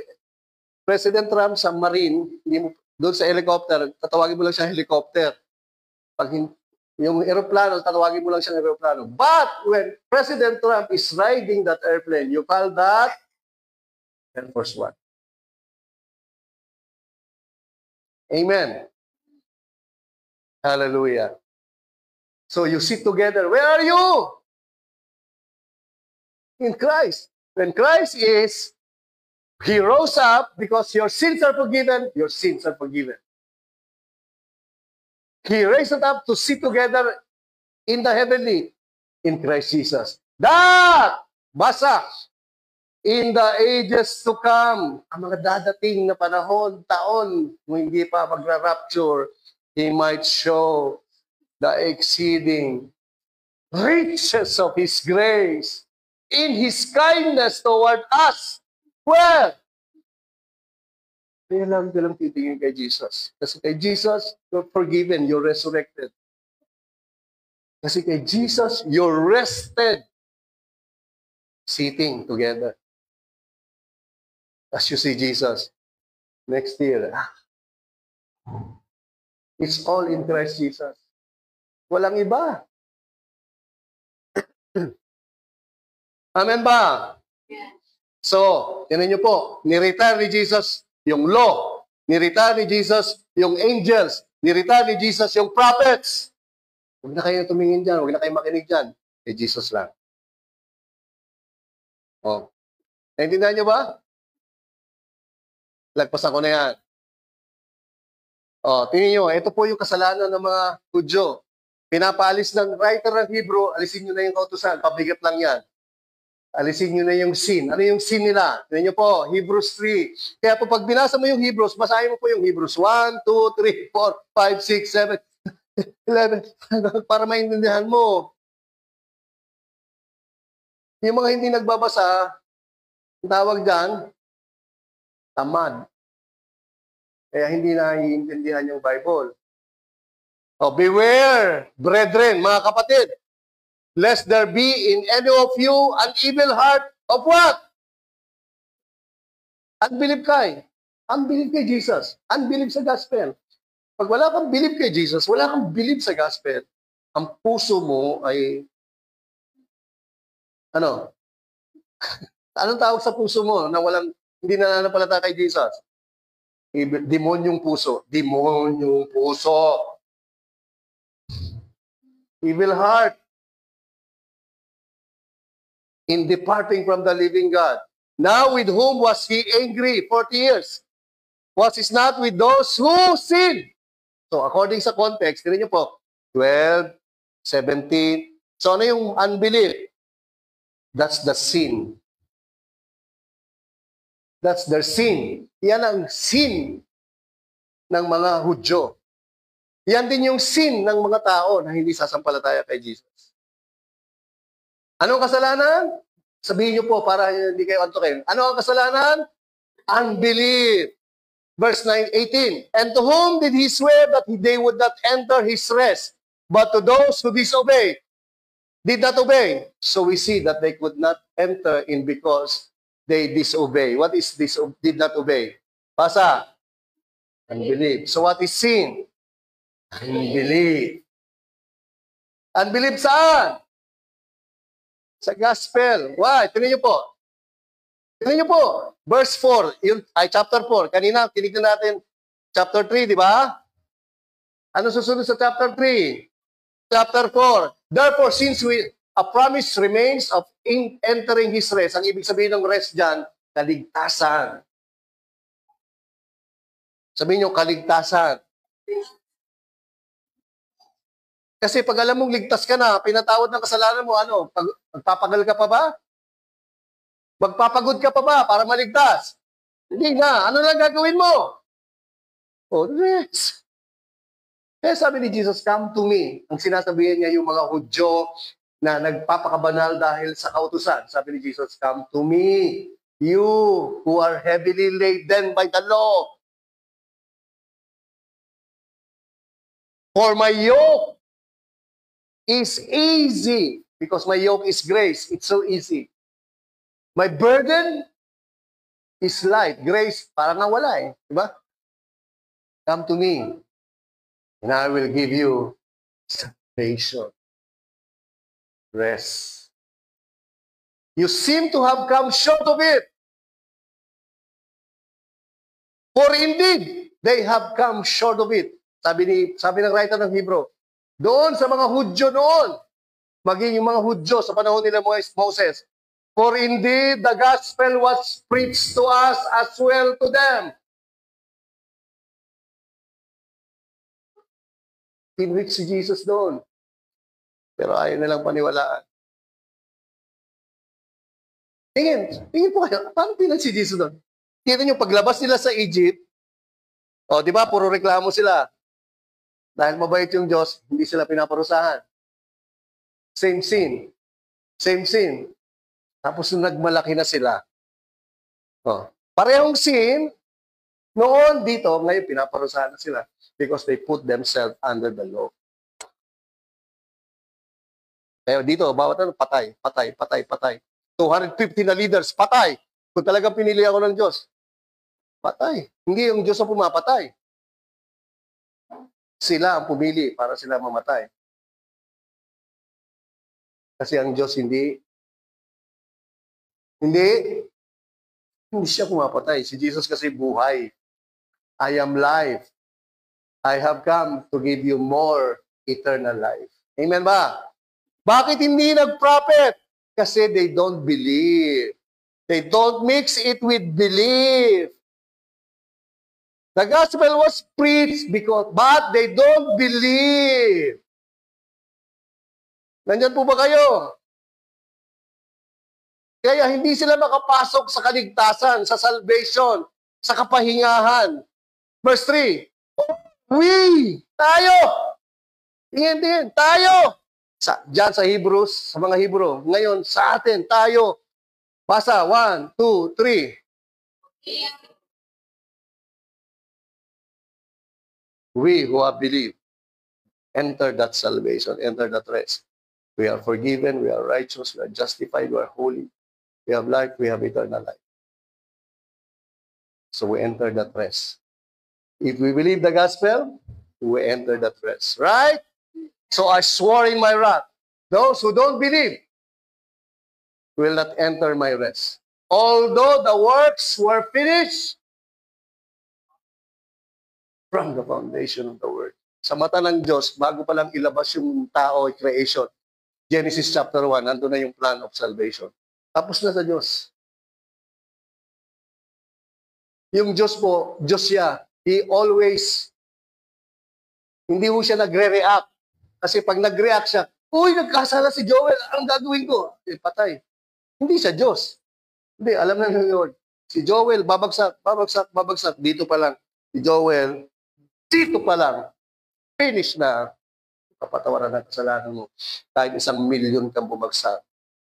[SPEAKER 1] President Trump sa Marine, hindi mo doon sa helicopter, tatawagin mo lang siya helicopter. Pag yung aeroplano, tatawagin mo lang siyang aeroplano. But when President Trump is riding that airplane, you call that Air Force One. Amen. Hallelujah. So you sit together. Where are you? In Christ. When Christ is, He rose up because your sins are forgiven, your sins are forgiven. He raised it up to sit together in the heavenly in Christ Jesus. That, basa, in the ages to come, ang mga dadating na panahon, taon, kung hindi pa magra-rapture, He might show the exceeding riches of His grace in His kindness toward us. Where? Kaya lang titingin kay Jesus. Kasi kay Jesus, you're forgiven, you're resurrected. Kasi kay Jesus, you're rested. Sitting together. As you see Jesus, next year, it's all in Christ Jesus. Walang iba. Amen ba? Yes. So, tinan niyo po, ni-retire ni Jesus yung law, ni-retire ni Jesus yung angels, ni-retire ni Jesus yung prophets. Huwag na kayo tumingin dyan, huwag na kayo makinig dyan. Kay Jesus lang. Naintindihan niyo ba? Lagpasan ko na yan. Tingnan niyo, ito po yung kasalanan ng mga Hudyo. Pinapaalis ng writer ng Hebrew, alisin niyo na yung kautusan, pabigat lang yan. Alisin nyo na yung sin. Ano yung sin nila? Tignan nyo po, Hebrews 3. Kaya po pag binasa mo yung Hebrews, basahin mo po yung Hebrews 1, 2, 3, 4, 5, 6, 7, 11, para maintindihan mo. Yung mga hindi nagbabasa, ang tawag dyan, tamad. Kaya hindi naiintindihan yung Bible. Oh, beware, brethren, mga kapatid, lest there be in any of you an evil heart of what? Unbelief kay. Unbelief kay Jesus. Unbelief sa gospel. Pag wala kang belief kay Jesus, wala kang belief sa gospel, ang puso mo ay, ano? Anong tawag sa puso mo na walang, hindi nananampalata kay Jesus? Demonyong puso. Demonyong puso. Evil heart. In departing from the living God. Now with whom was he angry 40 years? Was it not with those who sinned? So according sa context, tingnan niyo po, 12, 17. So ano yung unbelief? That's the sin. That's their sin. Yan ang sin ng mga Hudyo. Yan din yung sin ng mga tao na hindi sasampalataya kay Jesus. Anong kasalanan? Sabihin niyo po para hindi kayo antukin. Ano ang kasalanan? Unbelief. Verse 18. And to whom did he swear that they would not enter his rest, but to those who disobey, did not obey? So we see that they could not enter in because they disobey. What is this? Did not obey? Basa. Unbelief. So what is sin? Unbelief. Unbelief saan? Sa gospel. Why? Tingnan niyo po. Tingnan niyo po. Verse 4. Chapter 4. Kanina, tinignan natin chapter 3, di ba? Ano susunod sa chapter 3? Chapter 4. Therefore, since a promise remains of entering his rest, ang ibig sabihin ng rest dyan, kaligtasan. Sabihin niyo, kaligtasan. Kasi pag alam mong ligtas ka na, pinatawad ng kasalanan mo, ano, magpapagal ka pa ba? Magpapagod ka pa ba para maligtas? Hindi na. Ano lang gagawin mo? Oh, yes. Kaya sabi ni Jesus, come to me. Ang sinasabihin niya yung mga Hudyo na nagpapakabanal dahil sa kautusan. Sabi ni Jesus, come to me. You who are heavily laden by the law. For my yoke is easy. Because my yoke is grace. It's so easy. My burden is light. Grace, parang nga wala eh. Diba? Come to me, and I will give you salvation. Rest. You seem to have come short of it. For indeed, they have come short of it. Sabi ng writer ng Hebrew, doon sa mga Hudyo noon, maging yung mga Hudyo sa panahon nila Moses, for indeed, the gospel was preached to us as well to them. Pinreach si Jesus doon. Pero ayaw nilang paniwalaan. Tingin po kayo, paano pinreach si Jesus doon? Kita niyo, paglabas nila sa Egypt, di ba, puro reklamo sila. Dahil mabait yung Diyos, hindi sila pinaparusahan. Same sin. Same sin. Tapos nagmalaki na sila. Parehong sin, noon dito, ngayon pinaparusahan na sila because they put themselves under the law. Kaya dito, bawat ano, patay. 250 na leaders, patay. Kung talagang pinili ako ng Diyos, patay. Hindi yung Diyos ang pumapatay. Sila ang pumili para sila mamatay. Kasi ang Diyos hindi siya pumapatay. Si Jesus kasi buhay. I am life. I have come to give you more eternal life. Amen ba? Bakit hindi nag-prophet? Kasi they don't believe. They don't mix it with belief. The gospel was preached but they don't believe. Nandyan po ba kayo? Kaya hindi sila makapasok sa kaligtasan, sa salvation, sa kapahingahan. Verse 3, tayo! Tingin, tayo! Diyan sa Hebrews, sa mga Hebrew. Ngayon, sa atin, tayo. Basa, 1, 2, 3. We who have believed, enter that salvation, enter that rest. We are forgiven, we are righteous, we are justified, we are holy. We have life, we have eternal life. So we enter that rest. If we believe the gospel, we enter that rest. Right? So I swore in my wrath, those who don't believe will not enter my rest. Although the works were finished from the foundation of the world. Sa mata ng Diyos, bago pa lang ilabas yung tao, creation, Genesis chapter 1, nandun na yung plan of salvation. Tapos na sa Diyos. Yung Diyos po, Diyos siya. He always, hindi mo siya nagre-react. Kasi pag nag-react siya, uy, nagkasala si Joel, anong gagawin ko? Patay. Hindi siya Diyos. Hindi, alam na ng Lord. Si Joel, babagsak, babagsak, babagsak. Dito pa lang. Si Joel, dito pa lang. Finish na. Kapatawaran ng kasalanan mo. Kahit 1,000,000 kang bumagsak.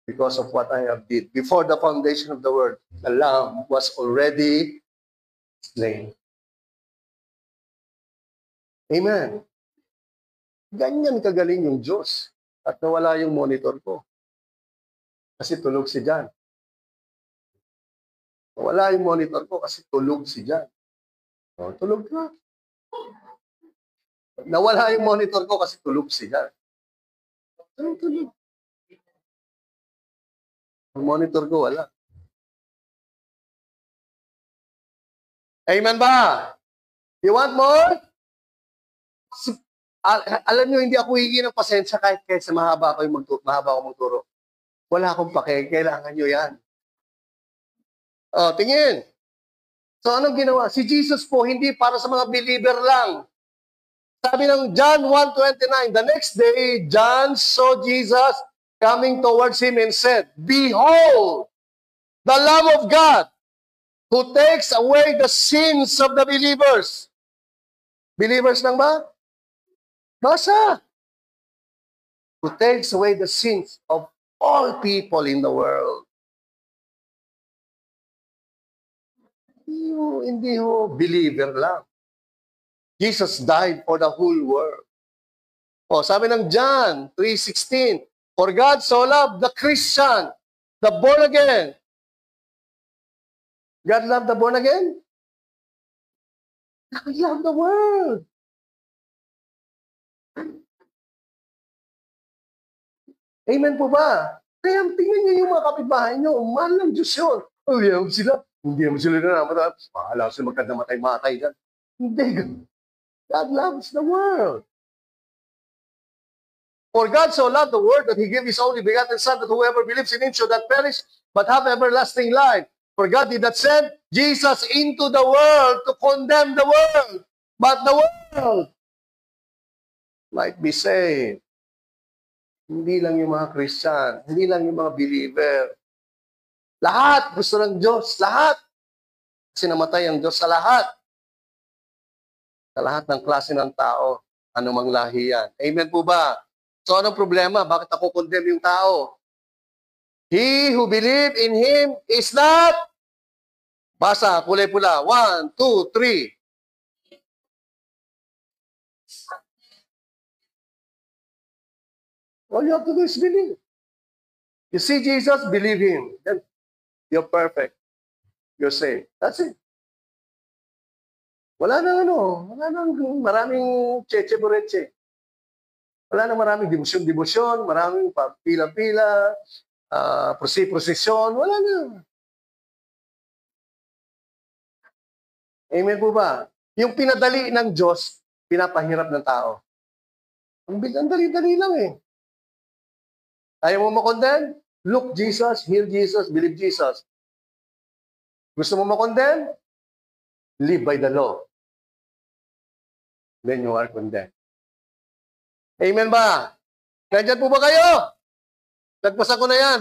[SPEAKER 1] Because of what I have did. Before the foundation of the world, the Lamb was already slain. Amen. Ganyan kagaling yung Diyos. At nawala yung monitor ko. Kasi tulog si Jan. Nawala yung monitor ko kasi tulog si Jan. O, tulog na. Nawala yung monitor ko kasi tulog si Jan. Tulog. Ang monitor ko wala. Amen ba? You want more? Alam nyo, hindi ako hihingi ng pasensya kahit sa mahaba ako magturo. Wala akong pake. Kailangan nyo yan. O, tingin. So, anong ginawa? Si Jesus po, hindi para sa mga believer lang. Sabi ng John 1:29, the next day, John saw Jesus coming towards him and said, behold, the Lamb of God, who takes away the sins of the believers. Believers lang ba? Basa. Who takes away the sins of all people in the world. Hindi ho believer lang. Jesus died for the whole world. O, sabi ng John 3:16, for God so loved the Christian, the born again. God loved the born again? God loved the world. Amen po ba? Kaya tingnan niyo yung mga kapitbahay niyo, mahal ng Diyos yun. Oh, yan sila. Hindi naman sila na namatay. Mahala sila magkadamatay-matay dyan. Hindi. God loves the world. For God so loved the world that He gave His only begotten Son, that whoever believes in Him should not perish, but have everlasting life. For God did not send Jesus into the world to condemn the world, but the world might be saved. Hindi lang yung mga Christian, hindi lang yung mga believer. Lahat gusto ng Diyos, lahat. Kasi namatay ang Diyos sa lahat. Sa lahat ng klase ng tao, anumang lahi yan. Amen po ba? So anong problema? Bakit ako condemn yung tao? He who believe in Him is not. Basa, kulay pula. 1, 2, 3. All you have to do is believe. You see Jesus, believe Him. Then you're perfect. You're saved. That's it. Wala nang maraming cheche-bureche. Wala nang maraming debosyon, maraming pila-pila, prosesyon, wala na. Amen po ba? Yung pinadali ng Diyos, pinapahirap ng tao. Ang dali-dali lang eh. Ayaw mo makondemn? Look Jesus, heal Jesus, believe Jesus. Gusto mo makondemn? Live by the law. Then you are condemned. Amen ba? Nandiyan po ba kayo? Nagpasa ko na yan.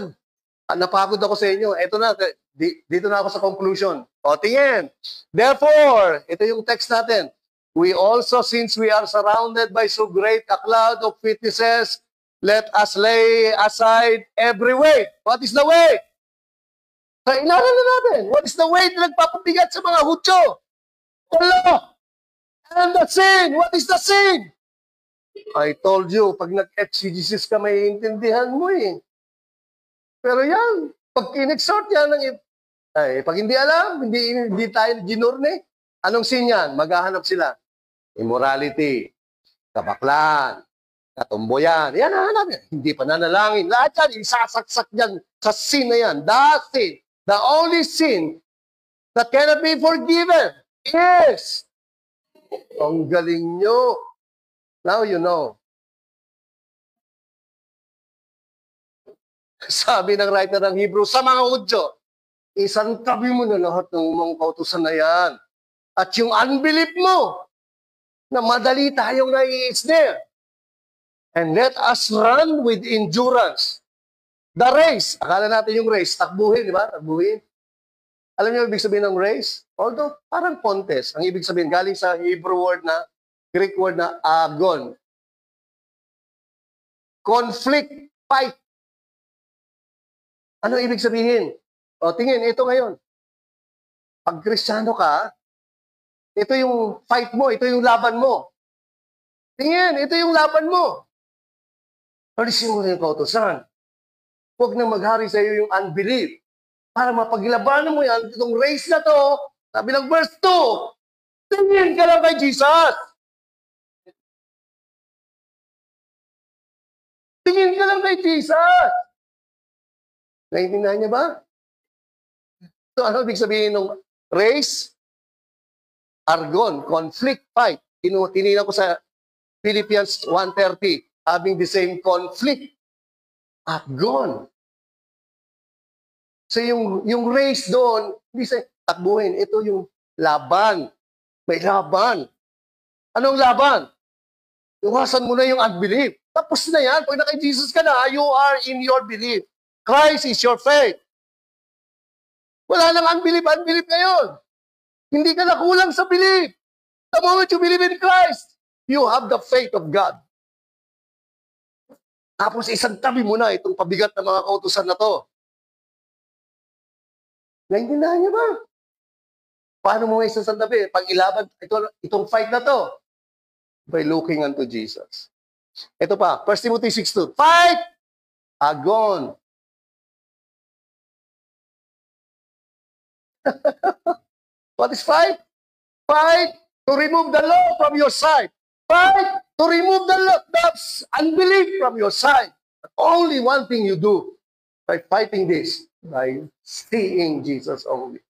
[SPEAKER 1] Napagod ako sa inyo. Ito na, dito na ako sa conclusion. O, tingin. Therefore, ito yung text natin. We also, since we are surrounded by so great a cloud of witnesses, Let us lay aside every weight. What is the weight? Kailangan na natin. What is the weight na nagpapabigat sa mga Hudyo? Wala. And the sin. What is the sin? I told you, pag nag-exegesis ka, may intindihan mo eh. Pero yan, pag in-exhort yan, pag hindi alam, hindi tayo ginurne, anong sin yan? Maghahanap sila. Immorality, kabaklan, katumboyan. Yan, hanap yan. Hindi pa nanalangin. Lahat yan, isasaksak yan sa sin na yan. The sin, the only sin that cannot be forgiven is, ang galing nyo. Now you know. Sabi ng writer ng Hebrew, sa mga Hudyo, isang tabi mo na lahat ng mga kautusan na yan. At yung unbelief mo, na madali tayong nai-snare. And let us run with endurance. The race. Akala natin yung race, takbuhin, di ba? Takbuhin. Alam niyo ibig sabihin ng race? Although, parang contest. Ang ibig sabihin, galing sa Hebrew word na, Greek word na agon. Conflict, fight. Ano ibig sabihin? O, tingin, ito ngayon. Pag Kristiyano ka, ito yung fight mo, ito yung laban mo. Tingin, ito yung laban mo. Alisin mo na yung kautosan. Huwag nang maghari sa iyo yung unbelief. Para mapaglabanan mo yan, itong race na to, sabi ng verse 2, tingin ka lang kay Jesus. Tingin ka lang kay Jesus. Naintindihan niya ba? So ano ibig sabihin ng race? Argon, conflict, fight. Tinignan ko sa Philippians 1:30, having the same conflict. Argon. So yung race doon, hindi sa takbuhin. Ito yung laban. May laban. Anong laban? Iwasan mo na yung unbelief. Tapos na yan. Pag naka-Jesus ka na, you are in your belief. Christ is your faith. Wala nang unbelief ngayon. Hindi ka na kulang sa belief. The moment you believe in Christ, you have the faith of God. Tapos isang tabi mo na itong pabigat ng mga kautusan na to. Naintindihan niyo ba? Paano mo isang tabi? Pag ilaban, itong fight na to, by looking unto Jesus. Ito pa, 1 Timothy 6:2. Fight! Agon. What is fight? Fight to remove the law from your side. Fight to remove the unbelief from your side. But only one thing you do by fighting this, by seeing Jesus only.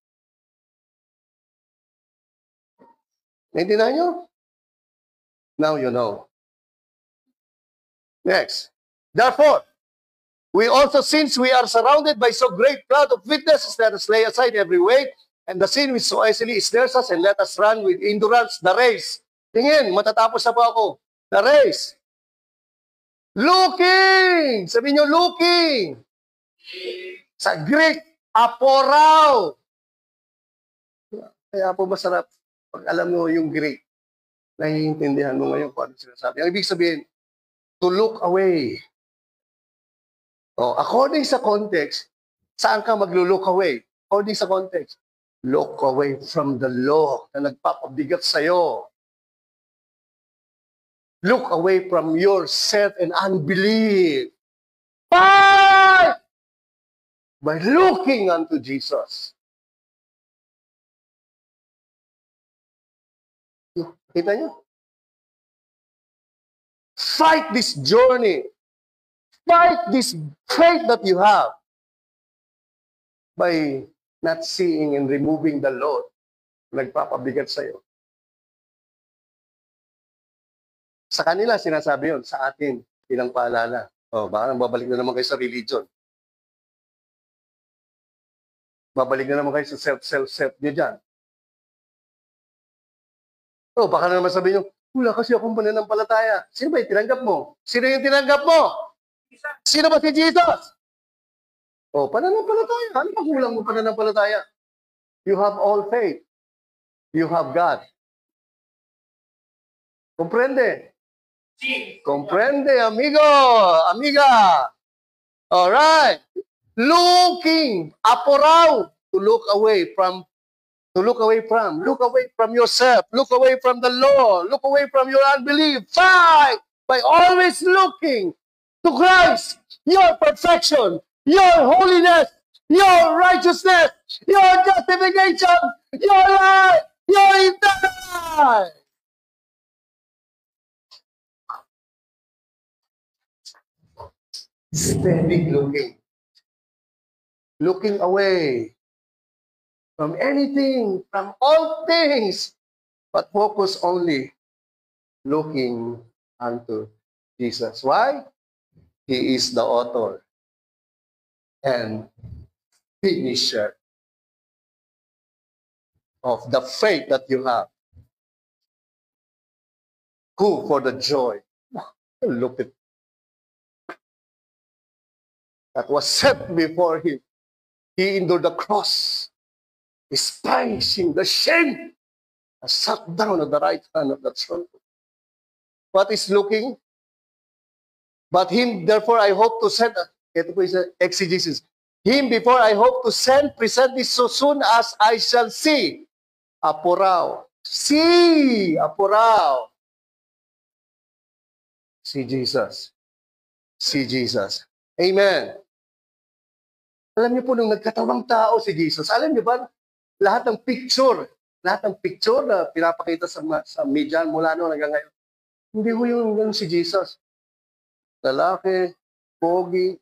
[SPEAKER 1] Naintindihan nyo? Now you know. Next. Therefore, we also, since we are surrounded by so great cloud of witnesses, let us lay aside every weight and the sin which so easily snares us, and let us run with endurance the race. Tingin, matatapos na po ako. The race. Looking! Sabi nyo, looking. Sa Greek, aporao. Kaya po masarap pag alam mo yung Greek. Naiintindihan mo ngayon kung ano sinasabi. Ang ibig sabihin, to look away. Oh, according sa context, saan ka maglo-look away? According sa context, look away from the law na nagpapabigat sa'yo. Look away from yourself and unbelief. Fight! By looking unto Jesus. Kita niyo? Fight this journey. Fight this faith that you have by not seeing and removing the load nagpapabigat sa iyo. Sa kanila, sinasabi yun. Sa atin, bilang paalala. Oh, baka nang babalik na naman kayo sa religion. Babalik na naman kayo sa self nyo dyan. Oh, baka na naman sabihin nyo, wala kasi akong pananampalataya. Sino ba yung tinanggap mo? Sino yung tinanggap mo? Sino ba si Jesus? Oh, pananampalataya. Ano ba kulang mo pananampalataya? You have all faith. You have God. Comprende? Comprende, amigo, amiga. All right. Looking, aporaw, to look away from, look away from yourself, look away from the law, look away from your unbelief. Fight by always looking to Christ, your perfection, your holiness, your righteousness, your justification, your life, your eternal life. Steady looking away from anything, from all things, but focus only looking unto Jesus. Why? He is the author and finisher of the faith that you have. Who for the joy, look at that was set before him. He endured the cross, despising the shame, and sat down at the right hand of the throne. What is looking? But him, therefore, I hope to send, ito po yung exegesis. Him, before I hope to send, present this so soon as I shall see. Aporaw. See, aporaw. See Jesus. See Jesus. Amen. Alam niyo po, nung nagkatawang tao si Jesus, alam niyo ba, lahat ng picture na pinapakita sa media mula noon hanggang ngayon, hindi ko yung si Jesus. Lalaki, pogi.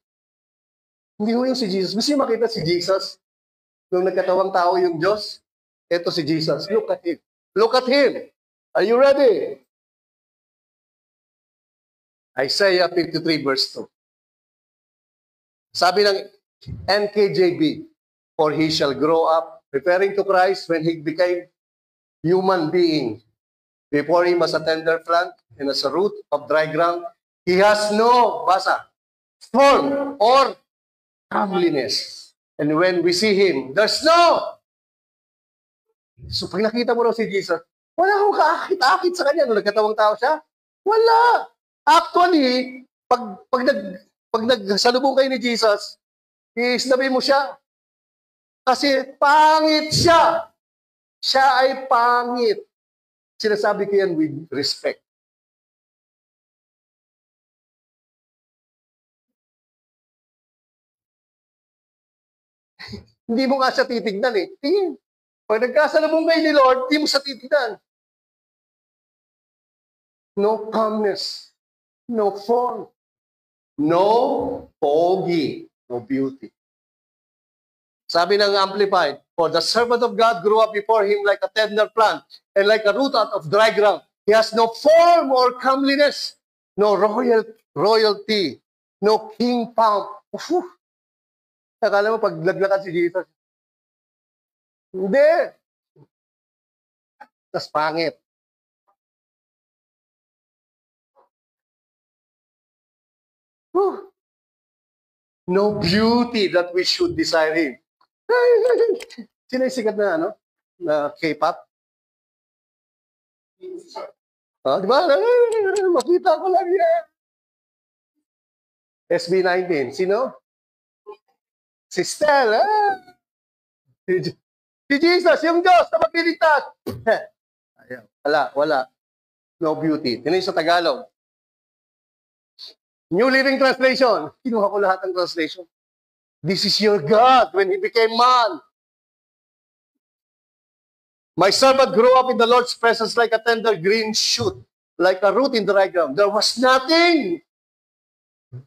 [SPEAKER 1] Hindi ko yung si Jesus. Gusto niyo makita si Jesus? Nung nagkatawang tao yung Diyos, ito si Jesus. Look at him. Look at him. Are you ready? Isaiah 53 verse 2. Sabi ng NKJV, for he shall grow up, referring to Christ when he became human being. Before him was a tender plant and as a root of dry ground. He has no, form or comeliness. And when we see him, there's no. So pag nakita mo raw si Jesus, wala akong kaakit-akit sa kanya nung nagkatawang tao siya. Wala. Actually, pag nagsalubong kayo ni Jesus, isnabi mo siya. Kasi pangit siya. Siya ay pangit. Sinasabi ko yan with respect. Hindi mo nga siya titignan eh. Tingin. Pag nagkasalubong kayo ni Lord, hindi mo siya titignan. No calmness. No form. No pogi. No beauty. Sabi ng Amplified, for the servant of God grew up before him like a tender plant and like a root out of dry ground. He has no form or comeliness, no royalty, no king pomp. Akala mo pag laglakan si Jesus. Hindi. Tas pangit. No beauty that we should desire him. Sino yung sikat na, na K-pop? Di ba? Makita ko lang yan. SB19. Sino? Si Stella. Si Jesus, yung Diyos na magliligtas. Wala. No beauty. Tingnan sa Tagalog. New Living Translation. Kinuha ko lahat ng translation. This is your God when He became man. My servant grew up in the Lord's presence like a tender green shoot, like a root in the dry ground. There was nothing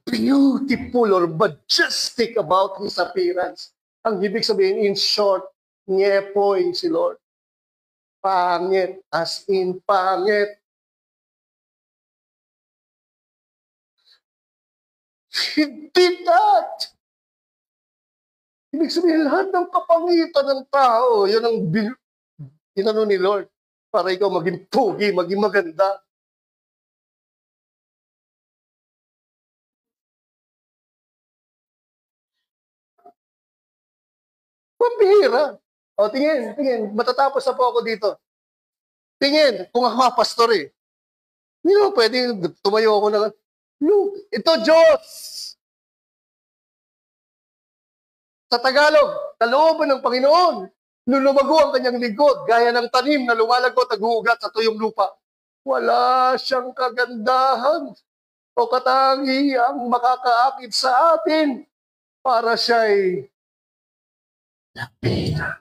[SPEAKER 1] beautiful or majestic about His appearance. Ang ibig sabihin, in short, nyepoy si Lord. Pangit, as in pangit. He did that. Ibig sabihin, lahat ng kapangitan ng tao, yun ang inano ni Lord para ikaw maging pugi, maging maganda. Pambihira. O, tingin. Matatapos na po ako dito. Tingin, kung ako pastor eh. Hindi naman pwede tumayo ako na, no, ito Diyos. Sa Tagalog, kalooban ng Panginoon, nung lumago ang kanyang lingkod, gaya ng tanim na lumalagot at huugat sa tuyong lupa. Wala siyang kagandahan o katangiang makakaakit sa atin para siya'y lapitan.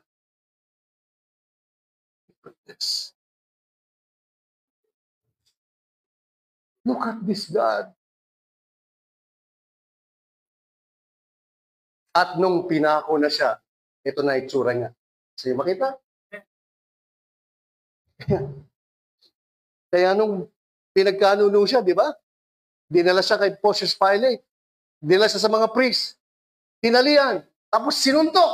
[SPEAKER 1] Look at this God. At nung pinako na siya, ito na itsura niya. Sige, makita? Kaya nung pinagkanuno siya, di ba? Dinala siya kay Pontius Pilate. Dinala siya sa mga priest. Tinalian. Tapos sinuntok.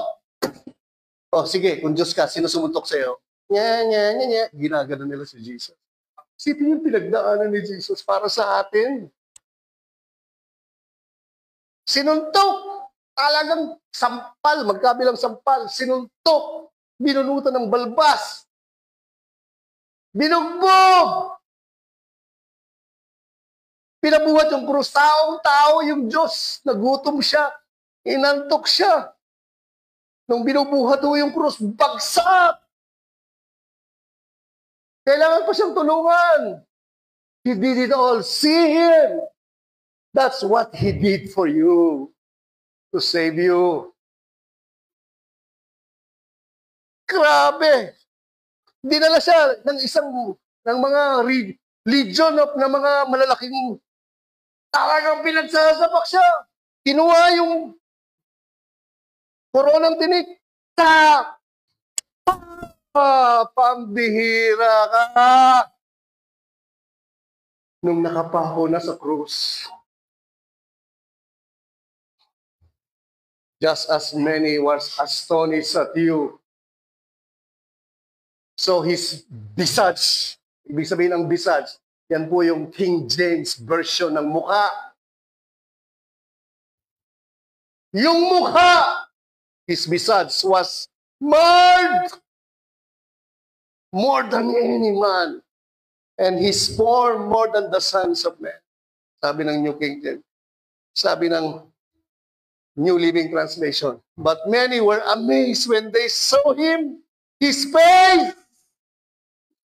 [SPEAKER 1] Oh, sige, kung Diyos ka, sino sumuntok sa'yo? Nya. Ginagano nila si Jesus. Sipin yung pinagdaanan ni Jesus para sa atin. Sinuntok. Talagang sampal, magkabilang sampal. Sinuntok. Binunutan ng balbas. Binugbog. Pinabuhat yung krus. Taong-tao yung Diyos. Nagutom siya. Inantok siya. Nung binubuhat ho yung krus, bagsak. Kailangan pa siyang tulungan. He did it all. See Him. That's what He did for you. To save you. Grabe. Dinala siya ng mga legion of na mga malalaking talagang pinagsasapak siya. Kinuha yung koronang tinik. Pambihira ka. Nung nakapaho na sa krus. Just as many was astonished at you. So his visage, ibig sabihin ng visage, yan po yung King James version ng mukha. Yung mukha, his visage was marred more than any man, and his form more than the sons of men. Sabi ng New King James. Sabi ng New Living Translation. But many were amazed when they saw him. His face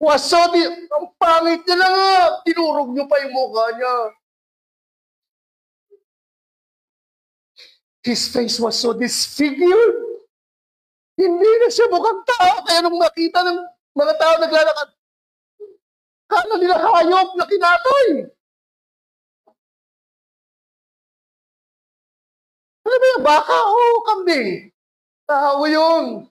[SPEAKER 1] was so ang pangit niya na nga. Tinurog niyo pa yung mukha niya. His face was so disfigured. Hindi na siya mukhang tao. Kaya nung nakita ng mga tao naglalakad, kala nila hayop na kinatay. Ano ba yan? Baka o kambing? Tao yun.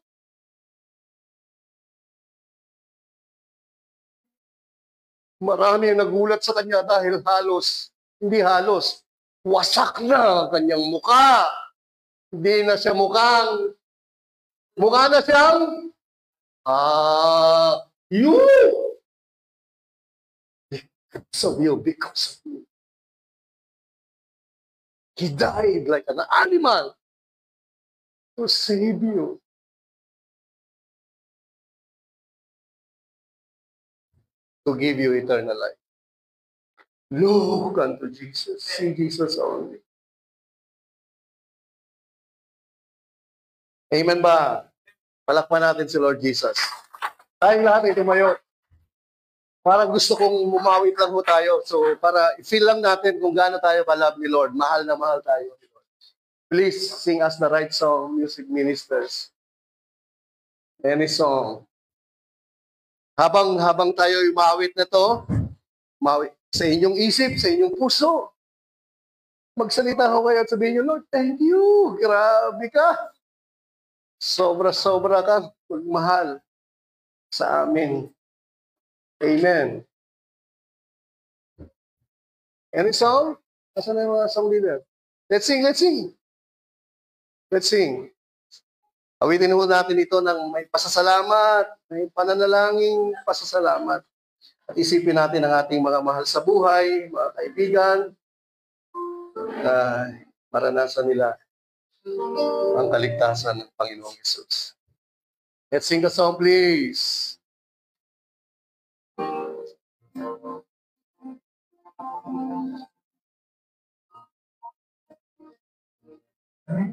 [SPEAKER 1] Marami ang nagulat sa kanya dahil hindi halos, wasak na kanyang mukha. Hindi na siya mukha na siyang, you. Because of you. He died like an animal to save you. To give you eternal life. Look unto Jesus. See Jesus only. Amen ba? Palakpan natin si Lord Jesus. Tayong lahat ay tumayo. Parang gusto kong mumawit lang ho tayo. So, para i-feel lang natin kung gaano tayo ka-love ni Lord. Mahal na mahal tayo ni Lord. Please sing us the right song, music ministers. Any song. Habang tayo umawit na to, mawit sa inyong isip, sa inyong puso. Magsalita ho kayo at sabihin nyo, Lord, thank you. Grabe ka. Sobra-sobra ka magmahal sa amin. Amen. Any song? Asan na yung mga song leader? Let's sing. Let's sing. Awitin mo natin ito ng may pasasalamat, may pananalangin, pasasalamat. At isipin natin ang ating mga mahal sa buhay, mga kaibigan, na maranasan nila ang kaligtasan ng Panginoong Yesus. Let's sing the song, please. As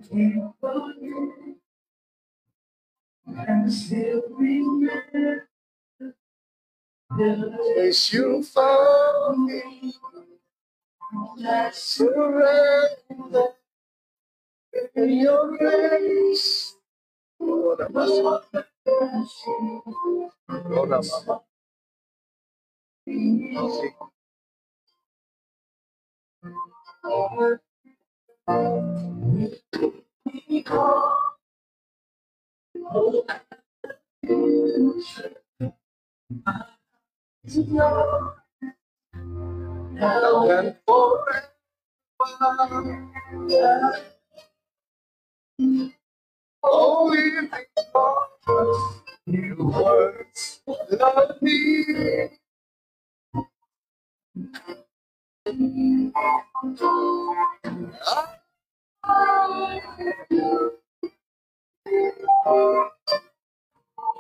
[SPEAKER 1] you found me, surrender in your grace. Ora mama, ora mama. Now and forever, only because your words love me.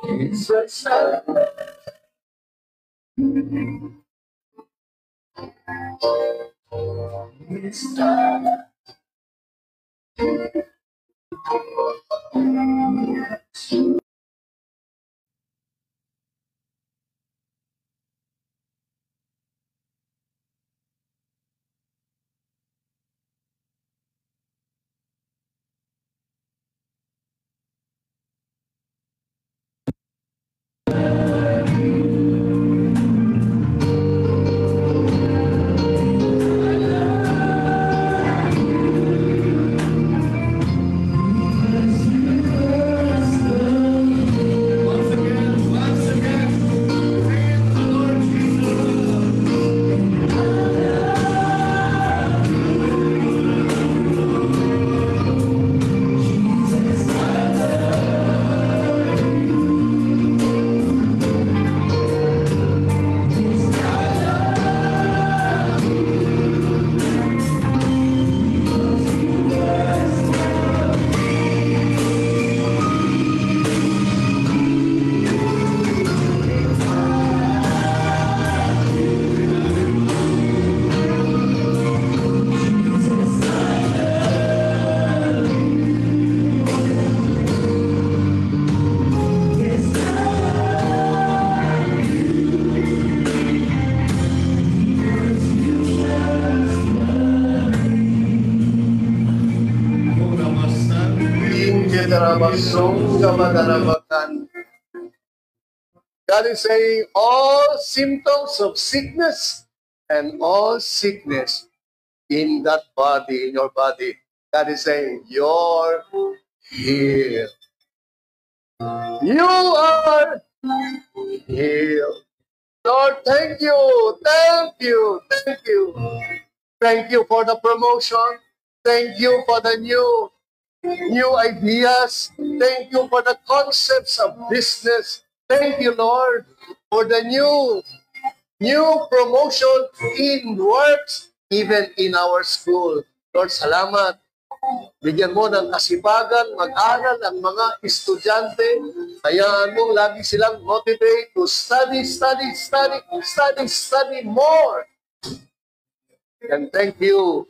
[SPEAKER 1] Jesus, it's time. God is saying all symptoms of sickness and all sickness in that body, in your body, God is saying you're healed. You are healed. Lord, thank you, thank you, thank you. Thank you for the promotion. Thank you for the new ideas. Thank you for the concepts of business. Thank you, Lord, for the new promotion in works, even in our school. Lord, salamat. Bigyan mo ng kasipagan, mag-aral ang mga estudyante. Hayaan mo lagi silang motivate to study, study, study, study, study more. And thank you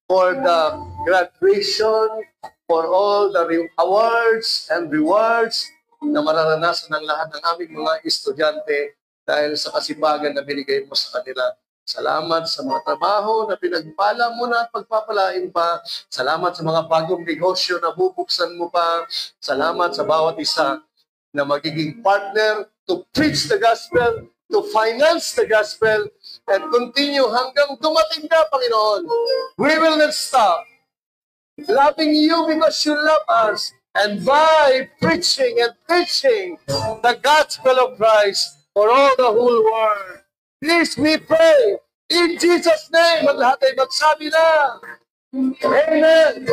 [SPEAKER 1] for the graduation, for all the awards and rewards na mararanasan ng lahat ng aming mga estudyante dahil sa kasipagan na binigay mo sa kanila. Salamat sa mga trabaho na pinagpala mo na at pagpapalain pa. Salamat sa mga bagong negosyo na bubuksan mo pa. Salamat sa bawat isa na magiging partner to preach the gospel, to finance the gospel, and continue hanggang dumating ka, Panginoon. We will not stop loving you because you love us, and by preaching and teaching the gospel of Christ for all the whole world. Please, we pray in Jesus' name. At lahat ay magsabi na, Amen.